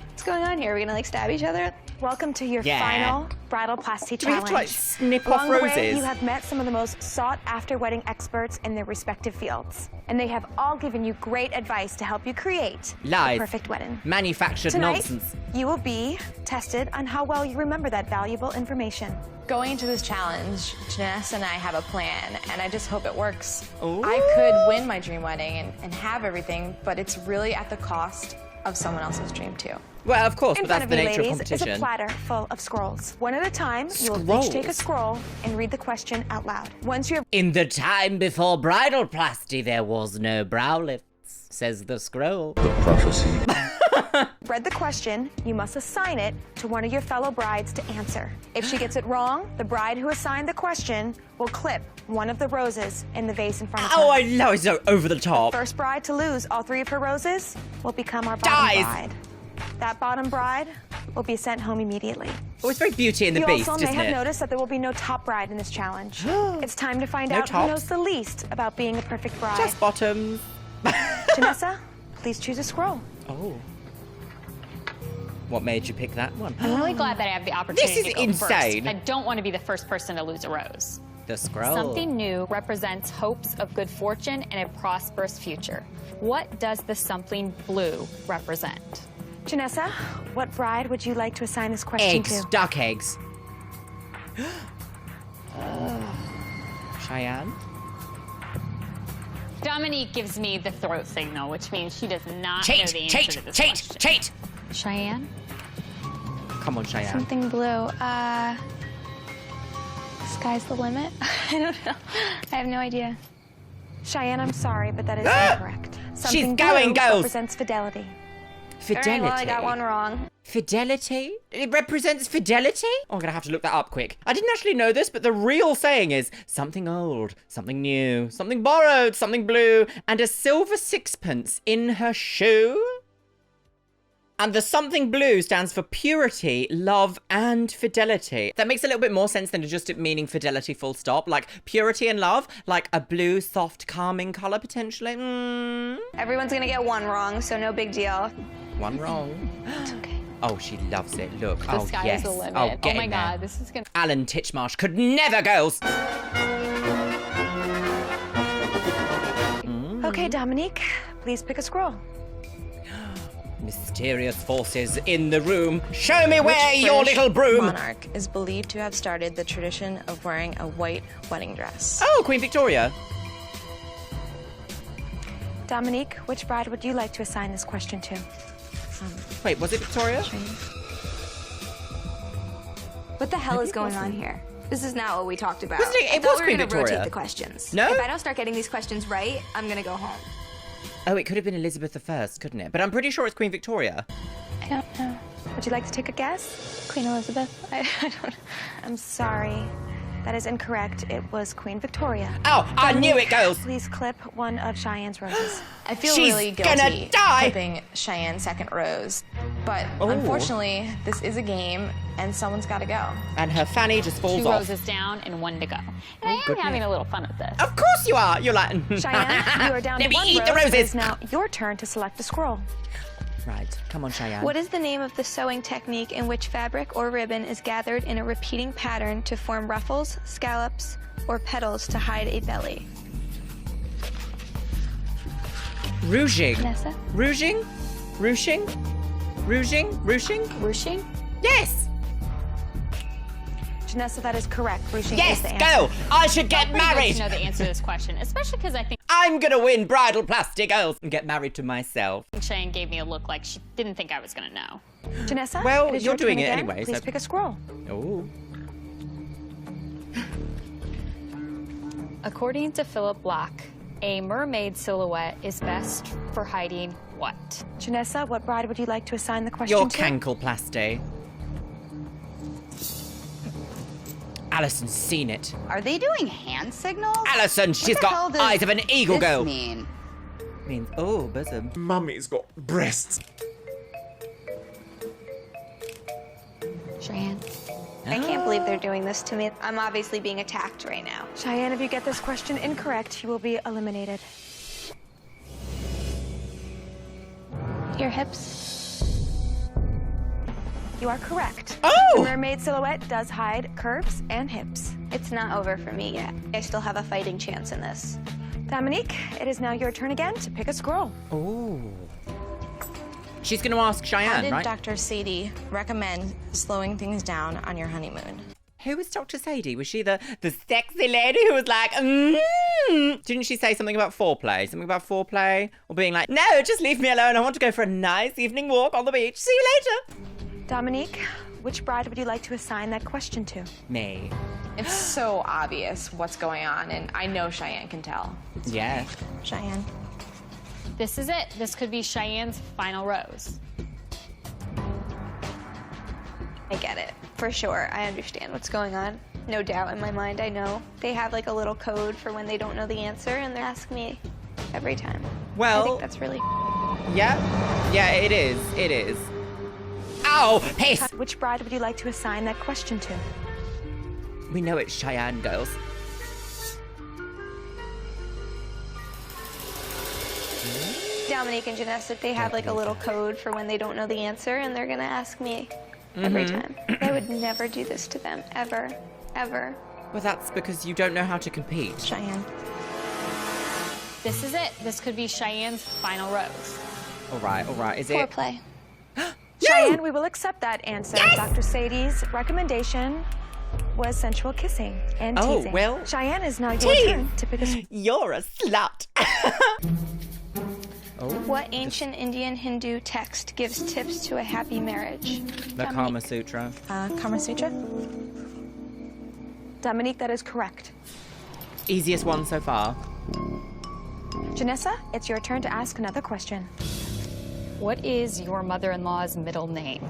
Speaker 11: what's going on here? Are we gonna like stab each other?
Speaker 2: Welcome to your
Speaker 1: Yeah.
Speaker 2: final bridalplasty
Speaker 1: Do we have
Speaker 2: challenge.
Speaker 1: to like snip
Speaker 2: Along
Speaker 1: off
Speaker 2: the way,
Speaker 1: roses?
Speaker 2: you have met some of the most sought-after wedding experts in their respective fields, and they have all given you great advice to help you create
Speaker 1: Lies.
Speaker 2: the perfect wedding.
Speaker 1: Manufactured
Speaker 2: Tonight,
Speaker 1: nonsense.
Speaker 2: you will be tested on how well you remember that valuable information.
Speaker 8: Going into this challenge, Jenessa and I have a plan, and I just hope it works.
Speaker 1: Ooh.
Speaker 8: I could win my dream wedding and have everything, but it's really at the cost of someone else's dream too.
Speaker 1: Well, of course,
Speaker 2: In
Speaker 1: but that's
Speaker 2: front
Speaker 1: the
Speaker 2: of you,
Speaker 1: nature of
Speaker 2: ladies, is a
Speaker 1: competition.
Speaker 2: platter full of scrolls. One at a time, you will each take a
Speaker 1: Scrolls?
Speaker 2: scroll and read the question out loud. Once you have
Speaker 1: In the time before bridalplasty, there was no brow lifts, says the scroll.
Speaker 9: The prophecy.
Speaker 2: read the question, you must assign it to one of your fellow brides to answer. If she gets it wrong, the bride who assigned the question will clip one of the roses in the vase in front of her.
Speaker 1: Oh, I know, it's so over the top.
Speaker 2: First bride to lose all 3 of her roses will become our bottom
Speaker 1: Dies.
Speaker 2: bride. That bottom bride will be sent home immediately.
Speaker 1: Oh, it's very Beauty and the
Speaker 2: You
Speaker 1: Beast,
Speaker 2: also may
Speaker 1: isn't
Speaker 2: have
Speaker 1: it?
Speaker 2: noticed that there will be no top bride in this challenge. It's time to find
Speaker 1: No
Speaker 2: out
Speaker 1: tops?
Speaker 2: who knows the least about being a perfect bride.
Speaker 1: Just bottoms.
Speaker 2: Jenessa, please choose a scroll.
Speaker 1: Oh. What made you pick that one?
Speaker 5: I'm really glad that I have the opportunity
Speaker 1: This is
Speaker 5: to go
Speaker 1: insane.
Speaker 5: first. I don't want to be the first person to lose a rose.
Speaker 1: The scroll.
Speaker 5: Something new represents hopes of good fortune and a prosperous future. What does the something blue represent?
Speaker 2: Jenessa, what bride would you like to assign this question
Speaker 1: Eggs.
Speaker 2: to?
Speaker 1: Duck eggs. Cheyenne?
Speaker 5: Dominique gives me the throat signal, which means she does not know
Speaker 1: Cheat,
Speaker 5: the answer
Speaker 1: cheat,
Speaker 5: to this
Speaker 1: cheat,
Speaker 5: question.
Speaker 1: cheat!
Speaker 5: Cheyenne?
Speaker 1: Come on, Cheyenne.
Speaker 11: Something blue. Sky's the limit? I don't know. I have no idea.
Speaker 2: Cheyenne, I'm sorry, but that is
Speaker 1: Ah!
Speaker 2: incorrect.
Speaker 1: She's
Speaker 2: Something
Speaker 1: going,
Speaker 2: blue
Speaker 1: girls.
Speaker 2: represents fidelity.
Speaker 1: Fidelity.
Speaker 11: All right, well, I got one wrong.
Speaker 1: Fidelity? It represents fidelity? Oh, I'm gonna have to look that up quick. I didn't actually know this, but the real saying is something old, something new, something borrowed, something blue, and a silver sixpence in her shoe. And the something blue stands for purity, love, and fidelity. That makes a little bit more sense than just it meaning fidelity full stop. Like purity and love, like a blue, soft, calming color potentially.
Speaker 11: Everyone's gonna get one wrong, so no big deal.
Speaker 1: One wrong.
Speaker 11: It's okay.
Speaker 1: Oh, she loves it. Look.
Speaker 5: The
Speaker 1: Oh,
Speaker 5: sky
Speaker 1: yes.
Speaker 5: is the limit.
Speaker 1: Oh, get
Speaker 5: my
Speaker 1: in there.
Speaker 5: God, this is gonna.
Speaker 1: Alan Titchmarsh could never, girls.
Speaker 2: Okay, Dominique, please pick a scroll.
Speaker 1: Mysterious forces in the room. Show me where
Speaker 8: Which
Speaker 1: your
Speaker 8: British
Speaker 1: little broom.
Speaker 8: monarch is believed to have started the tradition of wearing a white wedding dress?
Speaker 1: Oh, Queen Victoria.
Speaker 2: Dominique, which bride would you like to assign this question to?
Speaker 1: Wait, was it Victoria?
Speaker 11: What the hell is going on here? This is not what we talked about.
Speaker 1: Wasn't it-
Speaker 11: I
Speaker 1: it
Speaker 11: thought
Speaker 1: was
Speaker 11: we were
Speaker 1: Queen
Speaker 11: gonna
Speaker 1: Victoria.
Speaker 11: rotate the questions.
Speaker 1: No?
Speaker 11: If I don't start getting these questions right, I'm gonna go home.
Speaker 1: Oh, it could have been Elizabeth I, couldn't it? But I'm pretty sure it's Queen Victoria.
Speaker 2: I don't know. Would you like to take a guess?
Speaker 11: Queen Elizabeth? I don't.
Speaker 2: I'm sorry. That is incorrect. It was Queen Victoria.
Speaker 1: Oh, I knew it, girls.
Speaker 2: Please clip one of Cheyenne's roses.
Speaker 8: I feel
Speaker 1: She's
Speaker 8: really
Speaker 1: gonna
Speaker 8: guilty
Speaker 1: die.
Speaker 8: clipping Cheyenne's second rose, but unfortunately, this is a game, and someone's got to go.
Speaker 1: And her fanny just falls
Speaker 5: 2
Speaker 1: off.
Speaker 5: roses down and 1 to go. And I am having a little fun with this.
Speaker 1: Of course you are. You're like,
Speaker 2: Cheyenne, you are down
Speaker 1: let
Speaker 2: to
Speaker 1: me
Speaker 2: 1
Speaker 1: eat
Speaker 2: rose.
Speaker 1: the roses.
Speaker 2: It is now your turn to select a scroll.
Speaker 1: Right, come on, Cheyenne.
Speaker 11: What is the name of the sewing technique in which fabric or ribbon is gathered in a repeating pattern to form ruffles, scallops, or petals to hide a belly?
Speaker 1: Rouging.
Speaker 11: Jenessa?
Speaker 1: Rouging? Ruching? Rouging? Ruching?
Speaker 5: Ruching?
Speaker 1: Yes!
Speaker 2: Jenessa, that is correct. Ruching
Speaker 1: Yes,
Speaker 2: is the answer.
Speaker 1: go! I should get
Speaker 5: Pretty good
Speaker 1: married!
Speaker 5: to know the answer to this question, especially because I think
Speaker 1: I'm gonna win Bridal Plasty, girls, and get married to myself.
Speaker 5: Cheyenne gave me a look like she didn't think I was gonna know.
Speaker 2: Janessa,
Speaker 1: Well,
Speaker 2: it is
Speaker 1: you're
Speaker 2: your
Speaker 1: doing
Speaker 2: turn
Speaker 1: it
Speaker 2: again.
Speaker 1: anyway,
Speaker 2: Please
Speaker 1: so-
Speaker 2: pick a scroll.
Speaker 1: Oh.
Speaker 5: According to Philip Block, a mermaid silhouette is best for hiding what?
Speaker 2: Janessa, what bride would you like to assign the question
Speaker 1: Your
Speaker 2: to?
Speaker 1: cankleplasty. Alison's seen it.
Speaker 6: Are they doing hand signals?
Speaker 1: Alison, she's
Speaker 6: What the hell
Speaker 1: got
Speaker 6: does
Speaker 1: eyes of an eagle
Speaker 6: this
Speaker 1: girl.
Speaker 6: mean?
Speaker 1: Means, oh, bosom.
Speaker 9: Mummy's got breasts.
Speaker 5: Cheyenne.
Speaker 11: I can't believe they're doing this to me. I'm obviously being attacked right now.
Speaker 2: Cheyenne, if you get this question incorrect, you will be eliminated.
Speaker 11: Your hips.
Speaker 2: You are correct.
Speaker 1: Oh!
Speaker 2: The mermaid silhouette does hide curves and hips.
Speaker 11: It's not over for me yet. I still have a fighting chance in this.
Speaker 2: Dominique, it is now your turn again to pick a scroll.
Speaker 1: Oh. She's gonna ask
Speaker 8: How
Speaker 1: Cheyenne,
Speaker 8: did
Speaker 1: right?
Speaker 8: Dr. Sadie recommend slowing things down on your honeymoon?
Speaker 1: Who was Dr. Sadie? Was she the sexy lady who was like, Didn't she say something about foreplay? Something about foreplay? Or being like, no, just leave me alone. I want to go for a nice evening walk on the beach. See you later.
Speaker 2: Dominique, which bride would you like to assign that question to?
Speaker 1: Me.
Speaker 8: It's so obvious what's going on, and I know Cheyenne can tell.
Speaker 1: Yeah.
Speaker 8: Cheyenne.
Speaker 5: This is it. This could be Cheyenne's final rose.
Speaker 11: I get it. For sure. I understand what's going on. No doubt in my mind, I know. They have like a little code for when they don't know the answer, and they ask me every time.
Speaker 1: Well,
Speaker 11: I think that's really...
Speaker 1: Yeah. Yeah, it is. It is. Ow! Piss!
Speaker 2: Which bride would you like to assign that question to?
Speaker 1: We know it's Cheyenne, girls.
Speaker 11: Dominique and Jenessa, they have like a little code for when they don't know the answer, and they're gonna ask me every time. I would never do this to them, ever, ever.
Speaker 1: Well, that's because you don't know how to compete.
Speaker 8: Cheyenne.
Speaker 5: This is it. This could be Cheyenne's final rose.
Speaker 1: All right. Is it?
Speaker 11: Foreplay.
Speaker 2: Cheyenne, we will accept that answer. Yes! Dr. Sadie's recommendation was sensual kissing and teasing.
Speaker 1: Oh, well.
Speaker 2: Cheyenne is now your turn to pick a scroll.
Speaker 1: You're a slut.
Speaker 11: What ancient Indian Hindu text gives tips to a happy marriage?
Speaker 1: The Kama Sutra.
Speaker 8: Kama Sutra?
Speaker 2: Dominique, that is correct.
Speaker 1: Easiest one so far.
Speaker 2: Janessa, it's your turn to ask another question.
Speaker 5: What is your mother-in-law's middle name?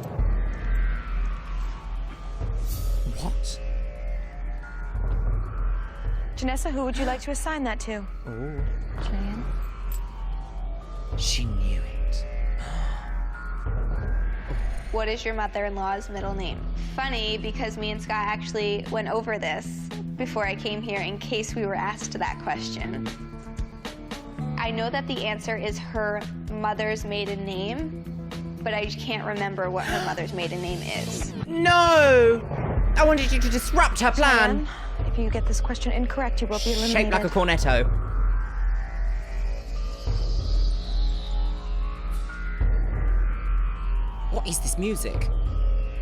Speaker 1: What?
Speaker 2: Janessa, who would you like to assign that to?
Speaker 1: Oh.
Speaker 2: Cheyenne.
Speaker 1: She knew it.
Speaker 11: What is your mother-in-law's middle name? Funny, because me and Scott actually went over this before I came here in case we were asked that question. I know that the answer is her mother's maiden name, but I can't remember what her mother's maiden name is.
Speaker 1: No! I wanted you to disrupt her plan.
Speaker 2: Cheyenne, if you get this question incorrect, you will be eliminated.
Speaker 1: Shaped like a cornetto. What is this music?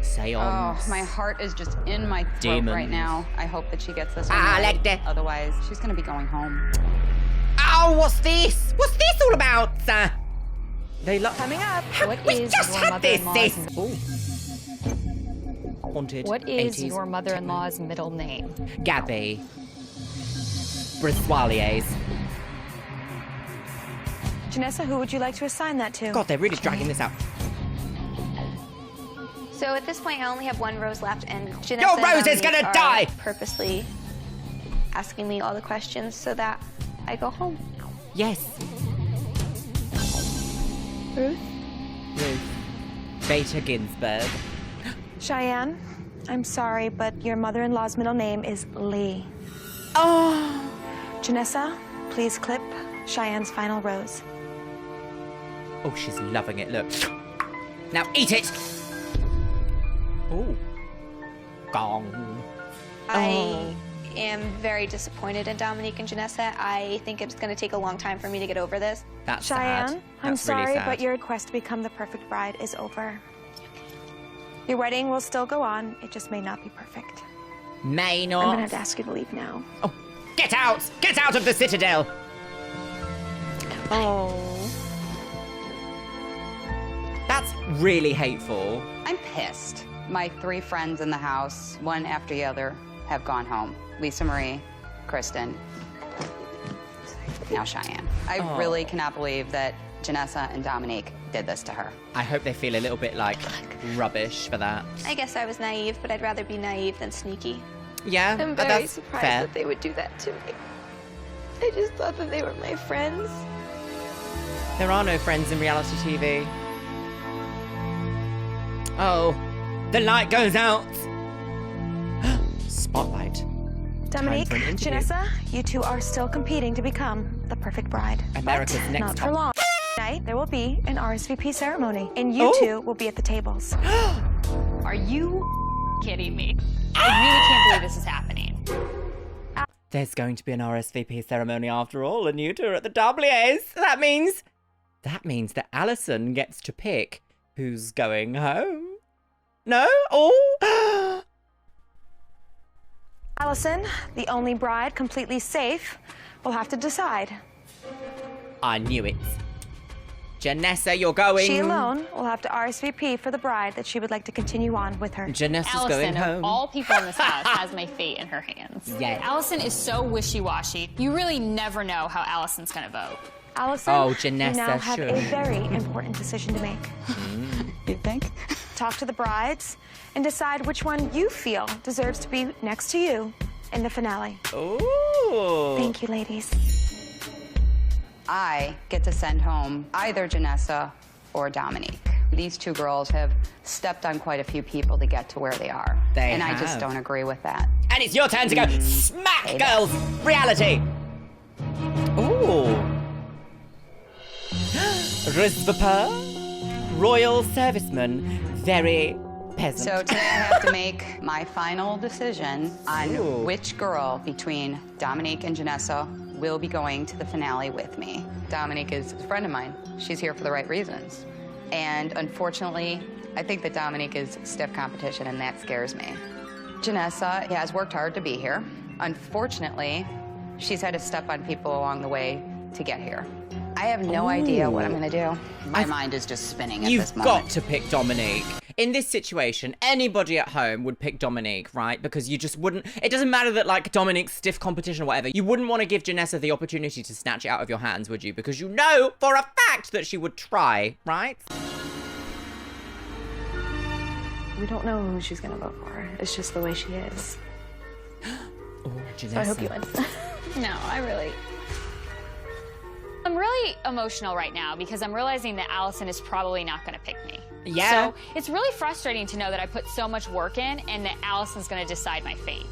Speaker 1: Seance.
Speaker 6: Oh, my heart is just in my throat
Speaker 1: Demons.
Speaker 6: right now. I hope that she gets this one
Speaker 1: I
Speaker 6: right.
Speaker 1: like that.
Speaker 6: Otherwise, she's gonna be going home.
Speaker 1: Oh, what's this? What's this all about? They love
Speaker 2: coming up.
Speaker 5: What
Speaker 1: we
Speaker 5: is
Speaker 1: just
Speaker 5: your
Speaker 1: had this.
Speaker 5: mother-in-law's-
Speaker 1: Haunted.
Speaker 5: What is
Speaker 1: 80s.
Speaker 5: your mother-in-law's middle name?
Speaker 1: Gabby. Briswaliers.
Speaker 2: Janessa, who would you like to assign that to?
Speaker 1: God, they're really dragging this out.
Speaker 11: So at this point, I only have one rose left, and Jenessa
Speaker 1: Your
Speaker 11: and
Speaker 1: rose is
Speaker 11: Dominique
Speaker 1: gonna
Speaker 11: are
Speaker 1: die!
Speaker 11: purposely asking me all the questions so that I go home.
Speaker 1: Yes.
Speaker 2: Ruth?
Speaker 1: Beta Ginsburg.
Speaker 2: Cheyenne, I'm sorry, but your mother-in-law's middle name is Lee.
Speaker 1: Oh!
Speaker 2: Jenessa, please clip Cheyenne's final rose.
Speaker 1: Oh, she's loving it. Look. Now eat it! Oh. Gong.
Speaker 11: I am very disappointed in Dominique and Jenessa. I think it's going to take a long time for me to get over this.
Speaker 1: That's
Speaker 2: Cheyenne,
Speaker 1: sad.
Speaker 2: I'm
Speaker 1: That's really
Speaker 2: sorry,
Speaker 1: sad.
Speaker 2: but your quest to become the perfect bride is over. Your wedding will still go on. It just may not be perfect.
Speaker 1: May not.
Speaker 2: I'm going to have to ask you to leave now.
Speaker 1: Oh, get out! Get out of the Citadel!
Speaker 2: Oh.
Speaker 1: That's really hateful.
Speaker 6: I'm pissed. My 3 friends in the house, one after the other, have gone home. Lisa Marie, Kristen, now Cheyenne. I really cannot believe that Jenessa and Dominique did this to her.
Speaker 1: I hope they feel a little bit like rubbish for that.
Speaker 11: I guess I was naive, but I'd rather be naive than sneaky.
Speaker 1: Yeah,
Speaker 11: I'm
Speaker 1: but
Speaker 11: very
Speaker 1: that's
Speaker 11: surprised
Speaker 1: fair.
Speaker 11: that they would do that to me. I just thought that they were my friends.
Speaker 1: There are no friends in reality TV. Oh, the light goes out. Spotlight.
Speaker 2: Dominique,
Speaker 1: Time for an interview.
Speaker 2: Jenessa, you two are still competing to become the perfect bride.
Speaker 1: America's
Speaker 2: but
Speaker 1: next
Speaker 2: not for
Speaker 1: top.
Speaker 2: long. Tonight, there will be an RSVP ceremony, and you two will be at the tables.
Speaker 4: Are you kidding me? I really can't believe this is happening.
Speaker 1: There's going to be an RSVP ceremony after all, and you two are at the W's. That means that Alison gets to pick who's going home. No? Oh!
Speaker 2: Allison, the only bride completely safe, will have to decide.
Speaker 1: I knew it. Jenessa, you're going.
Speaker 2: She alone will have to RSVP for the bride that she would like to continue on with her.
Speaker 1: Jenessa's
Speaker 4: Allison,
Speaker 1: going
Speaker 4: of
Speaker 1: home.
Speaker 4: all people in this house, has my fate in her hands.
Speaker 1: Yeah.
Speaker 4: Allison is so wishy-washy. You really never know how Allison's gonna vote.
Speaker 2: Allison,
Speaker 1: Oh,
Speaker 2: you
Speaker 1: Jenessa,
Speaker 2: now have
Speaker 1: sure.
Speaker 2: a very important decision to make.
Speaker 6: You think?
Speaker 2: Talk to the brides and decide which one you feel deserves to be next to you in the finale.
Speaker 1: Ooh.
Speaker 2: Thank you, ladies.
Speaker 6: I get to send home either Jenessa or Dominique. These 2 girls have stepped on quite a few people to get to where they are.
Speaker 1: They
Speaker 6: I just
Speaker 1: have.
Speaker 6: don't agree with that.
Speaker 1: And it's your turn to go smack, girls! Reality! Ooh. RSVP, royal serviceman, very peasant.
Speaker 6: So today I have to make my final decision on
Speaker 1: Ooh.
Speaker 6: which girl between Dominique and Jenessa will be going to the finale with me. Dominique is a friend of mine. She's here for the right reasons. And unfortunately, I think that Dominique is stiff competition, and that scares me. Jenessa has worked hard to be here. Unfortunately, she's had to step on people along the way to get here. I have no idea what I'm gonna do. My mind is just spinning at this
Speaker 1: You've
Speaker 6: moment.
Speaker 1: got to pick Dominique. In this situation, anybody at home would pick Dominique, right? Because you just wouldn't... It doesn't matter that, like, Dominique's stiff competition or whatever. You wouldn't want to give Jenessa the opportunity to snatch it out of your hands, would you? Because you know for a fact that she would try, right?
Speaker 8: We don't know who she's gonna vote for. It's just the way she is.
Speaker 1: Oh, Jenessa.
Speaker 8: So I hope you win.
Speaker 4: No, I'm really emotional right now because I'm realizing that Allison is probably not going to pick me.
Speaker 1: Yeah.
Speaker 4: So it's really frustrating to know that I put so much work in and that Allison's going to decide my fate.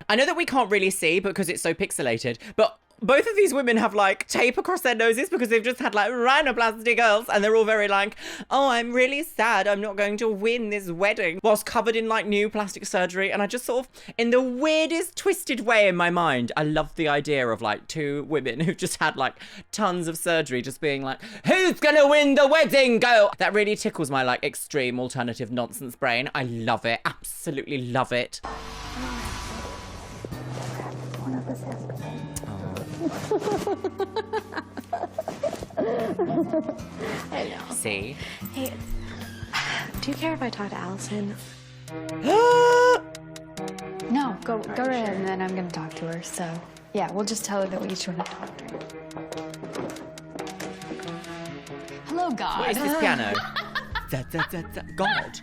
Speaker 1: I know that we can't really see because it's so pixelated, but both of these women have, like, tape across their noses because they've just had, like, rhinoplasty girls, and they're all very like, oh, I'm really sad I'm not going to win this wedding, whilst covered in, like, new plastic surgery. And I just sort of, in the weirdest, twisted way in my mind, I love the idea of, like, 2 women who've just had, like, tons of surgery just being like, who's gonna win the wedding? Go! That really tickles my, like, extreme alternative nonsense brain. I love it. Absolutely love it.
Speaker 8: I know.
Speaker 1: See?
Speaker 8: Hey, do you care if I talk to Allison?
Speaker 14: No, go right ahead, and then I'm gonna talk to her. So, yeah, we'll just tell her that we each want to talk to her.
Speaker 4: Hello, God.
Speaker 1: What is this piano? God.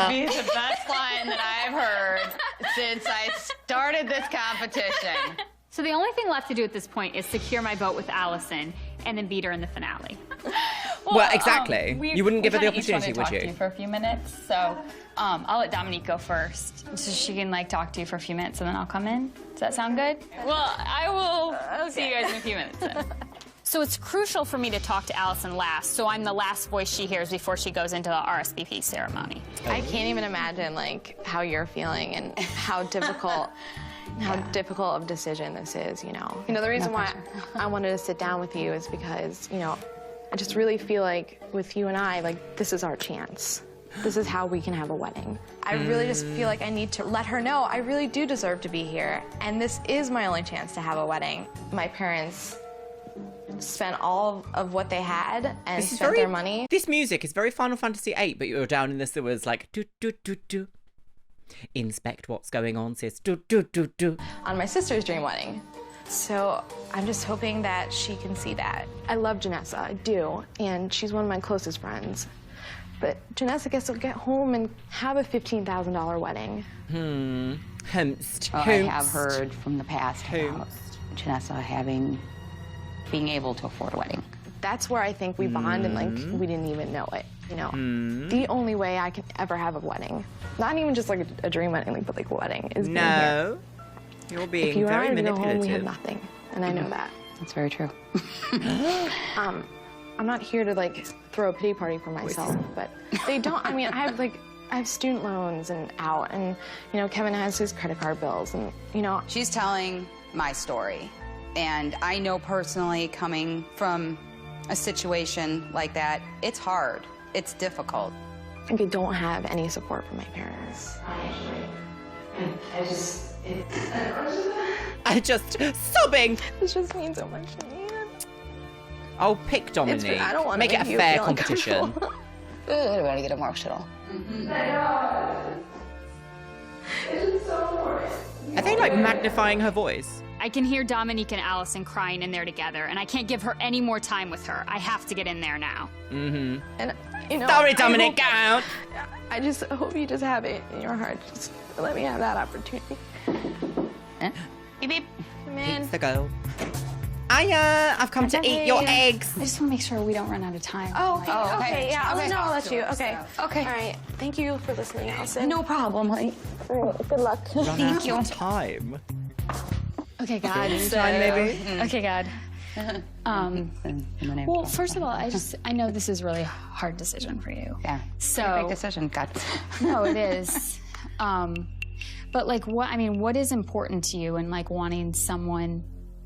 Speaker 4: Be the best line
Speaker 6: line that I've heard since I started this competition.
Speaker 4: So the only thing left to do at this point is secure my vote with Allison and then beat her in the finale.
Speaker 1: Well, exactly. You wouldn't give her the opportunity, would
Speaker 5: talk to
Speaker 1: you?
Speaker 5: for a few minutes, so I'll let Dominique go first, so she can like talk to you for a few minutes, and then I'll come in. Does that sound good? Well, I will see you guys in a few minutes then. So it's crucial for me to talk to Allison last, so I'm the last voice she hears before she goes into the RSVP ceremony.
Speaker 8: I can't even imagine like how you're feeling and how difficult of decision this is, you know. You know, the reason why I wanted to sit down with you is because, you know, I just really feel like with you and I, like, this is our chance. This is how we can have a wedding. I really just feel like I need to let her know I really do deserve to be here, and this is my only chance to have a wedding. My parents spent all of what they had and spent their money.
Speaker 1: This music is very Final Fantasy VIII, but you're down in the sewers like do do do do. Inspect what's going on, sis. Do do do do.
Speaker 8: On my sister's dream wedding. So I'm just hoping that she can see that. I love Jenessa, I do, and she's one of my closest friends. But Jenessa gets to get home and have a $15,000 wedding.
Speaker 1: Hemst.
Speaker 6: I have heard from the past about Jenessa being able to afford a wedding.
Speaker 8: That's where I think we bond and like we didn't even know it, you know. The only way I can ever have a wedding, not even just like a dream wedding, but like a wedding, is being here.
Speaker 1: You're being
Speaker 8: if you
Speaker 1: very
Speaker 8: and I
Speaker 1: manipulative.
Speaker 8: go home, we have nothing, and I know that.
Speaker 6: That's very true.
Speaker 8: I'm not here to like throw a pity party for myself, but they don't. I mean, I have student loans and you know, Kevin has his credit card bills, and you know.
Speaker 6: She's telling my story, and I know personally, coming from a situation like that, it's hard. It's difficult.
Speaker 8: I don't have any support from my parents.
Speaker 1: I just sobbing.
Speaker 8: This just means so much to me.
Speaker 1: Oh, pick Dominique.
Speaker 8: I don't want to
Speaker 1: make it a
Speaker 8: you
Speaker 1: fair
Speaker 8: feel
Speaker 1: competition.
Speaker 8: uncomfortable.
Speaker 6: I don't want to get emotional.
Speaker 1: Are they like magnifying her voice?
Speaker 4: I can hear Dominique and Allison crying in there together, and I can't give her any more time with her. I have to get in there now.
Speaker 8: And you know.
Speaker 1: Sorry, Dominique, get out.
Speaker 8: I just hope you just have it in your heart. Just let me have that opportunity.
Speaker 6: Beep beep.
Speaker 8: Man.
Speaker 1: It's the girl. I've come to eat your eggs.
Speaker 7: I just want to make sure we don't run out of time.
Speaker 8: Oh, okay. Yeah, I'll let you. Okay.
Speaker 6: Okay.
Speaker 8: All right. Thank you for listening, Allison.
Speaker 6: No problem, honey.
Speaker 8: Good luck.
Speaker 1: Thank you. Time.
Speaker 7: Okay, God.
Speaker 1: Time, maybe.
Speaker 7: Okay, God. Well, first of all, I know this is a really hard decision for you.
Speaker 6: Yeah.
Speaker 7: So
Speaker 6: big decision, God.
Speaker 7: No, it is. But like, what is important to you, and like wanting someone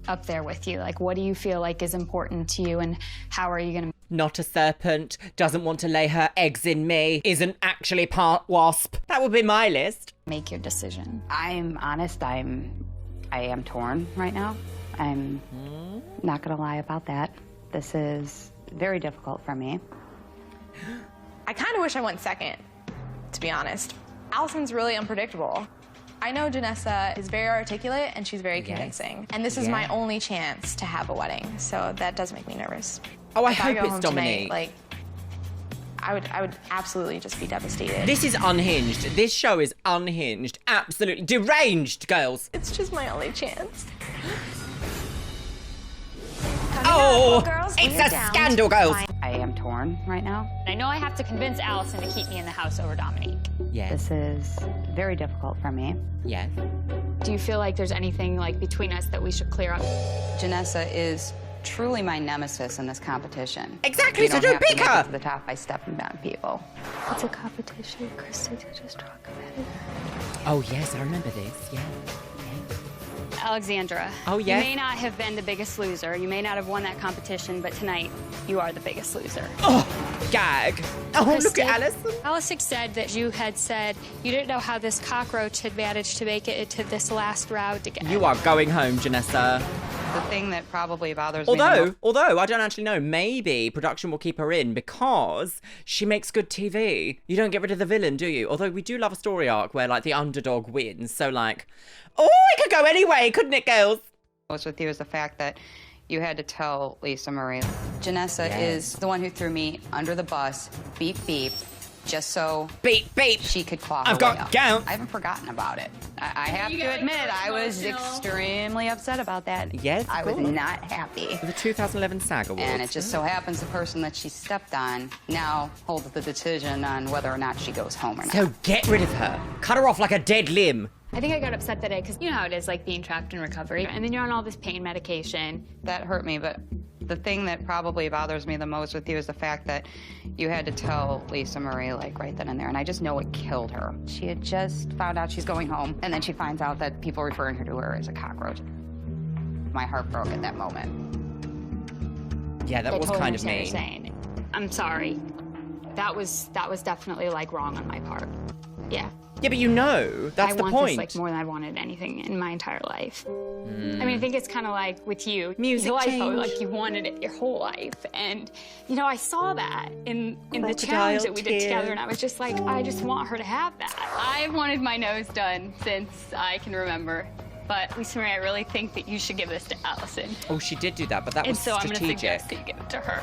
Speaker 7: up there with you? Like, what do you feel like is important to you, and how are you gonna?
Speaker 1: Not a serpent, doesn't want to lay her eggs in me, isn't actually part wasp. That would be my list.
Speaker 7: Make your decision.
Speaker 6: I'm honest. I am torn right now. I'm not gonna lie about that. This is very difficult for me.
Speaker 8: I kind of wish I went second, to be honest. Allison's really unpredictable. I know Jenessa is very articulate and she's very convincing. And this is my only chance to have a wedding, so that does make me nervous.
Speaker 1: Oh, I
Speaker 8: If
Speaker 1: hope
Speaker 8: go
Speaker 1: it's
Speaker 8: home
Speaker 1: Dominique.
Speaker 8: Tonight, like, I would absolutely just be devastated.
Speaker 1: This is unhinged. This show is unhinged. Absolutely deranged, girls.
Speaker 8: It's just my only chance.
Speaker 1: Oh,
Speaker 2: girls,
Speaker 1: it's
Speaker 2: when you're
Speaker 1: a
Speaker 2: down,
Speaker 1: scandal, girls.
Speaker 6: I am torn right now.
Speaker 4: I know I have to convince Allison to keep me in the house over Dominique.
Speaker 1: Yes.
Speaker 6: This is very difficult for me.
Speaker 1: Yes.
Speaker 4: Do you feel like there's anything like between us that we should clear up?
Speaker 6: Janessa is truly my nemesis in this competition.
Speaker 1: Exactly,
Speaker 6: You
Speaker 1: so
Speaker 6: don't
Speaker 1: don't
Speaker 6: have to
Speaker 1: pick
Speaker 6: make
Speaker 1: her.
Speaker 6: it to the top by stepping on people.
Speaker 13: It's a competition. Krista did just talk about it.
Speaker 1: Oh, yes, I remember this. Yeah.
Speaker 4: Alexandra.
Speaker 1: Oh, yes?
Speaker 4: You may not have been the biggest loser. You may not have won that competition, but tonight you are the biggest loser.
Speaker 1: Oh, gag. Oh, look at Alison.
Speaker 4: Allison said that you had said you didn't know how this cockroach had managed to make it into this last round to get.
Speaker 1: You are going home, Jenessa.
Speaker 6: The thing that probably bothers me the most.
Speaker 1: Although, I don't actually know, maybe production will keep her in because she makes good TV. You don't get rid of the villain, do you? Although we do love a story arc where, like, the underdog wins. So, like, oh, it could go anyway, couldn't it, girls?
Speaker 6: What's with you is the fact that you had to tell Lisa Marie. Janessa is the one who threw me under the bus, beep, beep, just so
Speaker 1: beep, beep.
Speaker 6: she could claw her
Speaker 1: I've
Speaker 6: way
Speaker 1: got
Speaker 6: up.
Speaker 1: gout.
Speaker 6: I haven't forgotten about it. I have to admit, I was extremely upset about that.
Speaker 1: Yes,
Speaker 6: I was not happy.
Speaker 1: The 2011 SAG Awards.
Speaker 6: And it just so happens the person that she stepped on now holds the decision on whether or not she goes home or not.
Speaker 1: So get rid of her. Cut her off like a dead limb.
Speaker 4: I think I got upset that day because you know how it is, like being trapped in recovery, and then you're on all this pain medication.
Speaker 6: That hurt me, but the thing that probably bothers me the most with you is the fact that you had to tell Lisa Marie, like, right then and there, and I just know it killed her. She had just found out she's going home, and then she finds out that people referring her to her as a cockroach. My heart broke at that moment.
Speaker 1: Yeah, that was kind of mean.
Speaker 4: Saying, I'm sorry. That was definitely, like, wrong on my part. Yeah.
Speaker 1: Yeah, but you know, that's the
Speaker 4: I
Speaker 1: point.
Speaker 4: want this, like, more than I wanted anything in my entire life. I mean, I think it's kind of like with you.
Speaker 1: Music
Speaker 4: I
Speaker 1: change.
Speaker 4: felt like you wanted it your whole life. And, you know, I saw that in the challenge that we did together, and I was just like, I just want her to have that.
Speaker 5: I've wanted my nose done since I can remember. But, Lisa Marie, I really think that you should give this to Allison.
Speaker 1: Oh, she did do that, but that was
Speaker 5: strategic. And so I'm going to suggest
Speaker 4: that you give it to her.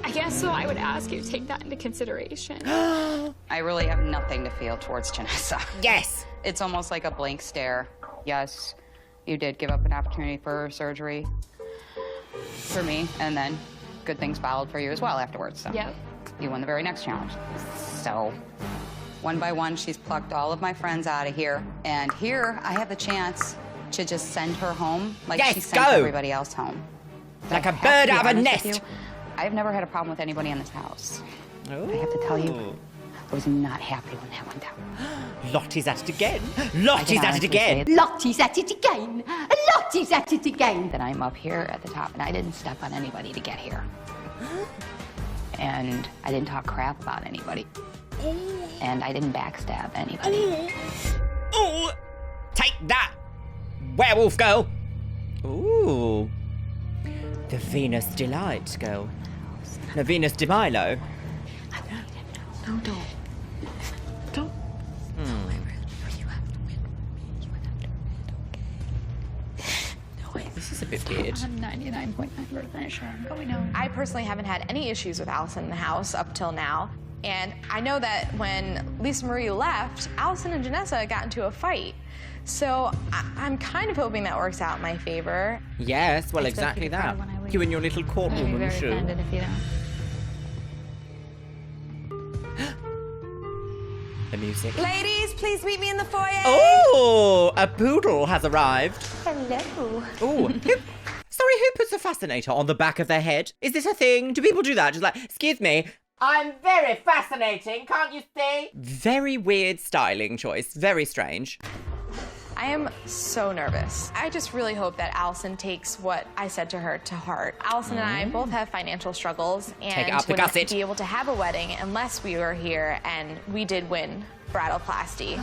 Speaker 4: I guess so. I would ask you to take that into consideration.
Speaker 6: I really have nothing to feel towards Jenessa.
Speaker 1: Yes.
Speaker 6: It's almost like a blank stare. Yes, you did give up an opportunity for surgery for me, and then good things followed for you as well afterwards. So
Speaker 4: yep.
Speaker 6: You won the very next challenge. So one by one, she's plucked all of my friends out of here, and here I have the chance to just send her home like she sent everybody else home.
Speaker 1: Like a bird out of a nest.
Speaker 6: I've never had a problem with anybody in this house.
Speaker 1: Oh.
Speaker 6: I have to tell you, I was not happy when that went down.
Speaker 1: Lottie's at it again. Lottie's at it again.
Speaker 14: Lottie's at it again. Lottie's at it again.
Speaker 6: That I'm up here at the top, and I didn't step on anybody to get here. And I didn't talk crap about anybody. And I didn't backstab anybody.
Speaker 1: Ooh. Take that, werewolf girl. Ooh. The Venus Delight girl. The Venus de Milo.
Speaker 8: No, don't. Don't.
Speaker 1: This is a bit weird.
Speaker 7: I'm 99.9% sure I'm going home.
Speaker 2: I personally haven't had any issues with Allison in the house up till now. And I know that when Lisa Marie left, Allison and Jenessa got into a fight. So I'm kind of hoping that works out in my favor.
Speaker 1: Yes, well, exactly that. You and your little courtroom
Speaker 7: I'd be
Speaker 1: shoe.
Speaker 7: very offended if you don't.
Speaker 1: The music.
Speaker 2: Ladies, please meet me in the foyer.
Speaker 1: Oh, a poodle has arrived.
Speaker 2: Hello.
Speaker 1: Oh, sorry, who puts a fascinator on the back of their head? Is this a thing? Do people do that? Just like, excuse me, I'm very fascinating, can't you see? Very weird styling choice, very strange.
Speaker 2: I am so nervous. I just really hope that Allison takes what I said to her to heart. Allison and I both have financial struggles and wouldn't be able to have a wedding unless we were here, and we did win BRIDALPLASTY.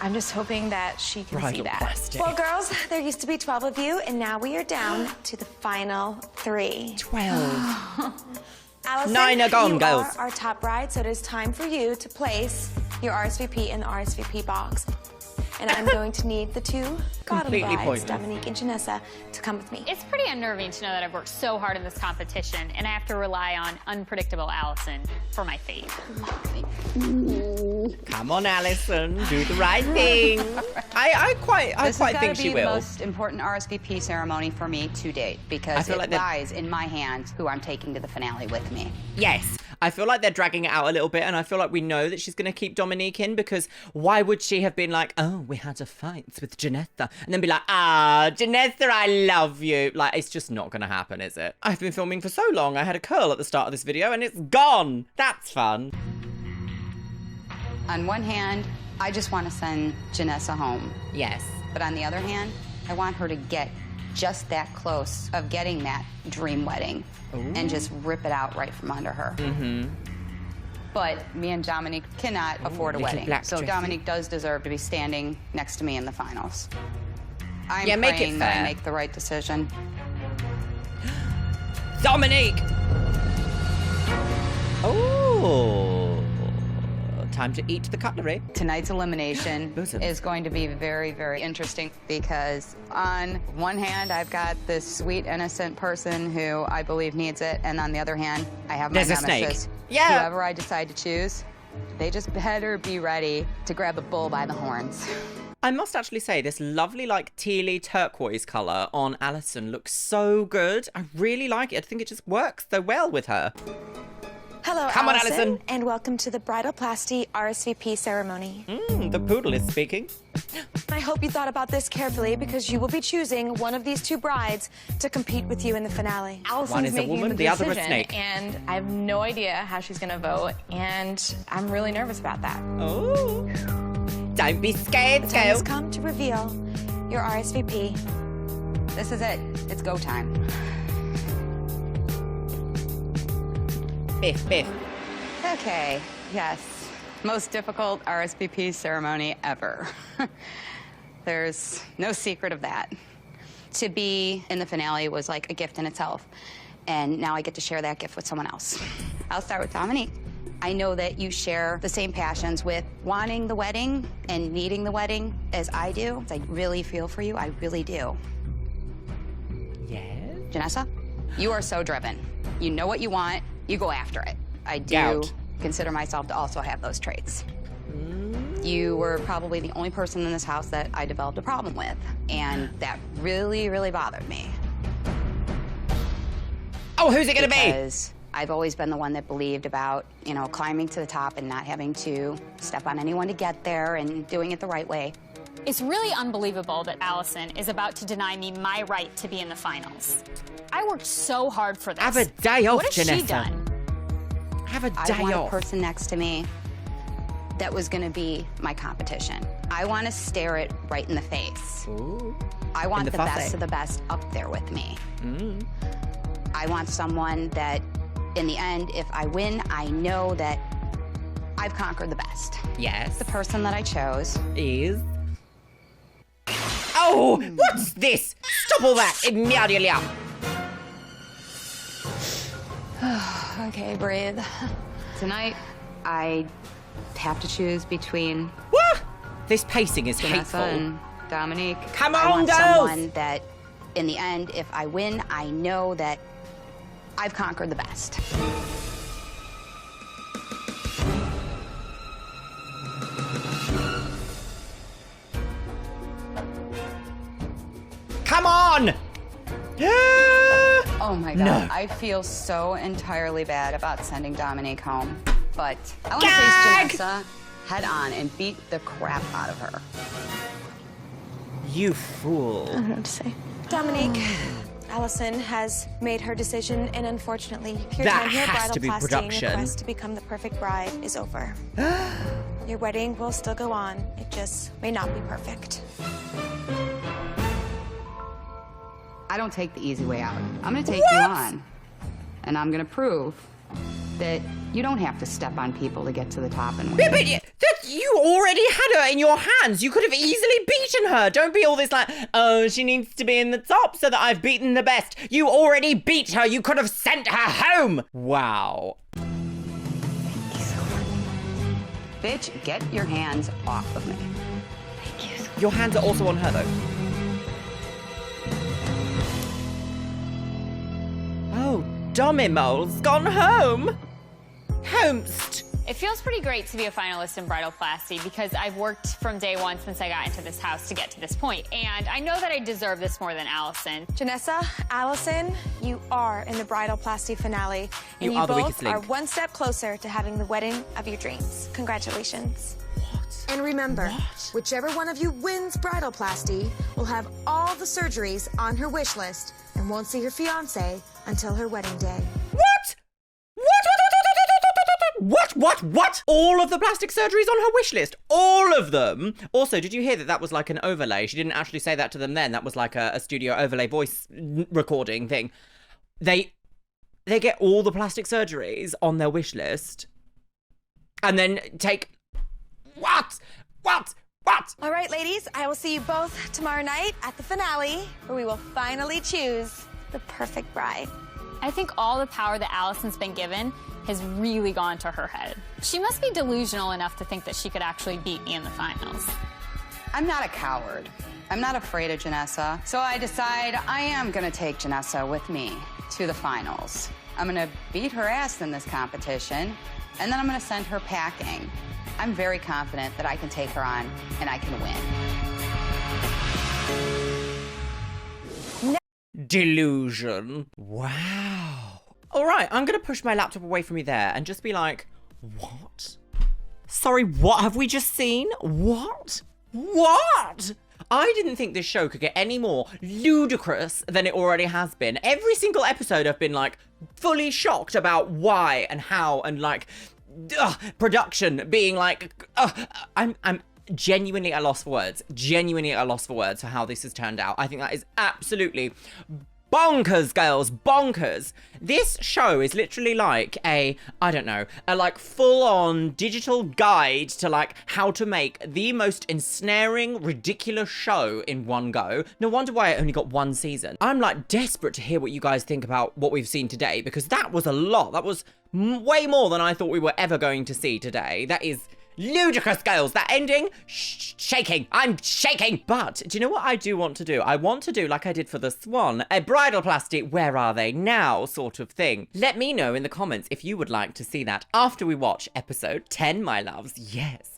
Speaker 2: I'm just hoping that she can see that. Well, girls, there used to be 12 of you, and now we are down to the final 3.
Speaker 1: 12.
Speaker 2: Allison,
Speaker 1: 9 are gone,
Speaker 2: you
Speaker 1: girls.
Speaker 2: are our top bride, so it is time for you to place your RSVP in the RSVP box. And I'm going to need the 2 bottom brides,
Speaker 1: pointless.
Speaker 2: Dominique and Jenessa, to come with me.
Speaker 4: It's pretty unnerving to know that I've worked so hard in this competition, and I have to rely on unpredictable Allison for my fate.
Speaker 1: Come on, Allison, do the right thing. I quite think she will.
Speaker 6: This has got to be the most important RSVP ceremony for me to date, because it lies in my hands who I'm taking to the finale with me.
Speaker 1: Yes. I feel like they're dragging it out a little bit, and I feel like we know that she's going to keep Dominique in, because why would she have been like, oh, we had a fight with Jenessa, and then be like, ah, Jenessa, I love you. Like, it's just not going to happen, is it? I've been filming for so long. I had a curl at the start of this video, and it's gone. That's fun.
Speaker 6: On one hand, I just want to send Jenessa home.
Speaker 1: Yes.
Speaker 6: But on the other hand, I want her to get just that close of getting that dream wedding and just rip it out right from under her. But me and Dominique cannot afford a wedding. So Dominique does deserve to be standing next to me in the finals. I'm praying that I make the right decision.
Speaker 1: Dominique! Oh. Time to eat the cutlery.
Speaker 6: Tonight's elimination is going to be very, very interesting, because on one hand, I've got this sweet, innocent person who I believe needs it, and on the other hand, I have my nemesis
Speaker 1: Yeah.
Speaker 6: Whoever I decide to choose, they just better be ready to grab the bull by the horns.
Speaker 1: I must actually say, this lovely, like, tealy turquoise colour on Alison looks so good. I really like it. I think it just works so well with her.
Speaker 2: Hello,
Speaker 1: Come on, Alison.
Speaker 2: and welcome to the BRIDALPLASTY RSVP ceremony.
Speaker 1: The poodle is speaking.
Speaker 2: I hope you thought about this carefully because you will be choosing one of these two brides to compete with you in the finale.
Speaker 8: Alison's
Speaker 1: One is a
Speaker 8: making
Speaker 1: woman, the
Speaker 8: the
Speaker 1: other a
Speaker 8: decision,
Speaker 1: snake.
Speaker 8: and I have no idea how she's gonna vote, and I'm really nervous about that.
Speaker 1: Oh. Don't be scared,
Speaker 2: The time
Speaker 1: girl.
Speaker 2: has come to reveal your RSVP.
Speaker 6: This is it. It's go time.
Speaker 1: Biff, biff.
Speaker 6: Okay, yes. Most difficult RSVP ceremony ever. There's no secret of that. To be in the finale was like a gift in itself, and now I get to share that gift with someone else. I'll start with Dominique. I know that you share the same passions with wanting the wedding and needing the wedding as I do. I really feel for you, I really do.
Speaker 1: Yes?
Speaker 6: Jenessa, you are so driven. You know what you want, you go after it. I do
Speaker 1: Gout.
Speaker 6: consider myself to also have those traits. You were probably the only person in this house that I developed a problem with, and that really, really bothered me.
Speaker 1: Oh, who's it gonna be?
Speaker 6: Because I've always been the one that believed about, you know, climbing to the top and not having to step on anyone to get there and doing it the right way.
Speaker 7: It's really unbelievable that Alison is about to deny me my right to be in the finals. I worked so hard for this.
Speaker 1: Have a day off,
Speaker 7: What has she
Speaker 1: Jenessa.
Speaker 7: done?
Speaker 1: Have a
Speaker 6: I
Speaker 1: day
Speaker 6: want
Speaker 1: off.
Speaker 6: a person next to me that was gonna be my competition. I want to stare it right in the face.
Speaker 1: Ooh.
Speaker 6: I want
Speaker 1: In
Speaker 6: the
Speaker 1: the
Speaker 6: best
Speaker 1: face.
Speaker 6: of the best up there with me. I want someone that, in the end, if I win, I know that I've conquered the best.
Speaker 1: Yes.
Speaker 6: The person that I chose
Speaker 1: Is... Oh, what's this? Stop all that immediately.
Speaker 6: Okay, breathe. Tonight, I have to choose between
Speaker 1: What? This pacing is
Speaker 6: Jenessa
Speaker 1: hateful.
Speaker 6: and Dominique.
Speaker 1: Come
Speaker 6: I
Speaker 1: on,
Speaker 6: want
Speaker 1: girls!
Speaker 6: someone that, in the end, if I win, I know that I've conquered the best.
Speaker 1: Come on!
Speaker 6: Oh my God,
Speaker 1: No.
Speaker 6: I feel so entirely bad about sending Dominique home. But I want
Speaker 1: Gag!
Speaker 6: to face Jenessa head on and beat the crap out of her.
Speaker 1: You fool.
Speaker 2: I don't know what to say. Dominique, Alison has made her decision, and unfortunately, your
Speaker 1: That
Speaker 2: time here at
Speaker 1: has to be
Speaker 2: BRIDALPLASTY and
Speaker 1: production.
Speaker 2: your quest to become the perfect bride is over. Your wedding will still go on. It just may not be perfect.
Speaker 6: I don't take the easy way out. I'm gonna take you on. And I'm gonna prove that you don't have to step on people to get to the top and win.
Speaker 1: Yeah, but you already had her in your hands. You could have easily beaten her. Don't be all this like, oh, she needs to be in the top so that I've beaten the best. You already beat her. You could have sent her home. Wow.
Speaker 6: Bitch, get your hands off of me.
Speaker 1: Your hands are also on her, though. Oh, Domimole's gone home. Homest.
Speaker 7: It feels pretty great to be a finalist in BRIDALPLASTY because I've worked from day one since I got into this house to get to this point. And I know that I deserve this more than Alison.
Speaker 2: Janessa, Alison, you are in the BRIDALPLASTY finale. And
Speaker 1: You are the
Speaker 2: both
Speaker 1: weakest link.
Speaker 2: are one step closer to having the wedding of your dreams. Congratulations.
Speaker 1: What?
Speaker 2: And remember, whichever one of you wins BRIDALPLASTY will have all the surgeries on her wish list and won't see her fiancé until her wedding day.
Speaker 1: What? What? All of the plastic surgeries on her wish list. All of them. Also, did you hear that that was like an overlay? She didn't actually say that to them then. That was like a studio overlay voice recording thing. They get all the plastic surgeries on their wish list and then take... What?
Speaker 2: All right, ladies, I will see you both tomorrow night at the finale where we will finally choose the perfect bride.
Speaker 7: I think all the power that Alison's been given has really gone to her head. She must be delusional enough to think that she could actually beat me in the finals.
Speaker 6: I'm not a coward. I'm not afraid of Jenessa. So I decide I am gonna take Jenessa with me to the finals. I'm gonna beat her ass in this competition, and then I'm gonna send her packing. I'm very confident that I can take her on and I can win.
Speaker 1: Delusion. Wow. All right, I'm gonna push my laptop away from me there and just be like, what? Sorry, what have we just seen? What? What? I didn't think this show could get any more ludicrous than it already has been. Every single episode I've been like fully shocked about why and how and like production being like, I'm genuinely at a loss for words. Genuinely at a loss for words for how this has turned out. I think that is absolutely bonkers, girls, bonkers. This show is literally like a, I don't know, a like full-on digital guide to like how to make the most ensnaring, ridiculous show in one go. No wonder why it only got one season. I'm like desperate to hear what you guys think about what we've seen today, because that was a lot. That was way more than I thought we were ever going to see today. That is ludicrous, girls. That ending, shaking. I'm shaking. But do you know what I do want to do? I want to do like I did for the Swan, a bridalplasty, where are they now sort of thing. Let me know in the comments if you would like to see that after we watch episode 10, my loves. Yes.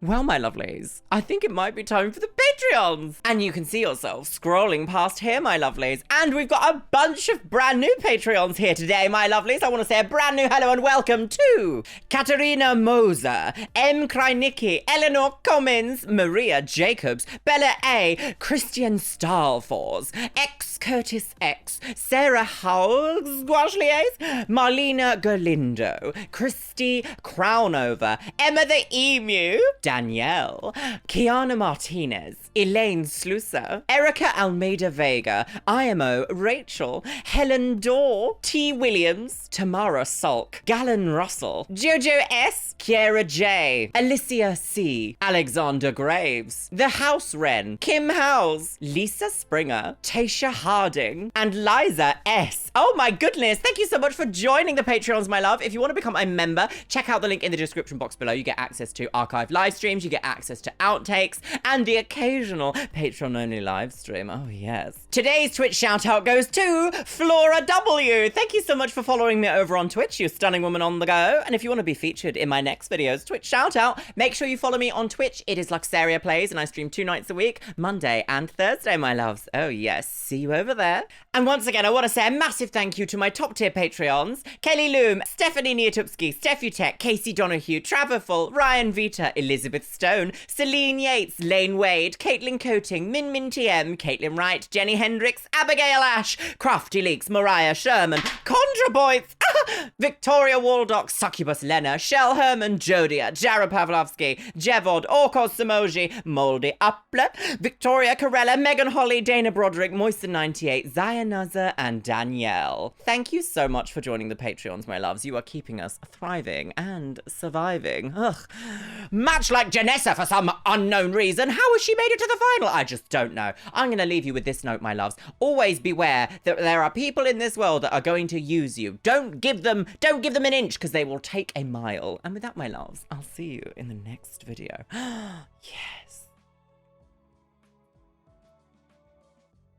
Speaker 1: Well, my lovelies, I think it might be time for the Patreons. And you can see yourself scrolling past here, my lovelies. And we've got a bunch of brand new Patreons here today, my lovelies. I want to say a brand new hello and welcome to Katerina Moser, M. Krajnicki, Eleanor Cummins, Maria Jacobs, Bella A, Christian Starfors, X Curtis X, Sarah Howells, Marlena Galindo, Christy Crownover, Emma the Emu, Danielle, Kiana Martinez, Elaine Slusser, Erica Almeida Vega, IMO Rachel, Helen Dorr, T. Williams, Tamara Salk, Galen Russell, Jojo S, Kiera J, Alicia C, Alexander Graves, The House Wren, Kim Howes, Lisa Springer, Tasha Harding, and Liza S. Oh my goodness, thank you so much for joining the Patreons, my love. If you want to become a member, check out the link in the description box below. You get access to archive live streams, you get access to outtakes, and the occasional Patreon-only live stream. Oh, yes. Today's Twitch shout-out goes to Flora W. Thank you so much for following me over on Twitch, you stunning woman on the go. And if you want to be featured in my next video's Twitch shout-out, make sure you follow me on Twitch. It is Luxeria Plays, and I stream 2 nights a week, Monday and Thursday, my loves. Oh, yes. See you over there. And once again, I want to say a massive thank you to my top-tier Patreons, Kelly Loom, Stephanie Niatupski, Stephutek, Casey Donahue, Traverful, Ryan Vita, Elizabeth Stone, Celine Yates, Lane Wade, Caitlin Coating, Min Min TM, Caitlin Wright, Jenny Hendricks, Abigail Ash, Crafty Leaks, Mariah Sherman, Condra Boys, Victoria Waldock, Succubus Lena, Shell Herman, Jodia, Jara Pavlovsky, Jevod, Orkos Samoji, Moldy Upler, Victoria Corella, Megan Holly, Dana Broderick, Moisten98, Zaya Nazar, and Danielle. Thank you so much for joining the Patreons, my loves. You are keeping us thriving and surviving. Ugh. Much like Jenessa for some unknown reason. How has she made it to the final? I just don't know. I'm going to leave you with this note, my loves. Always beware that there are people in this world that are going to use you. Don't give them an inch, because they will take a mile. And with that, my loves, I'll see you in the next video. Yeah.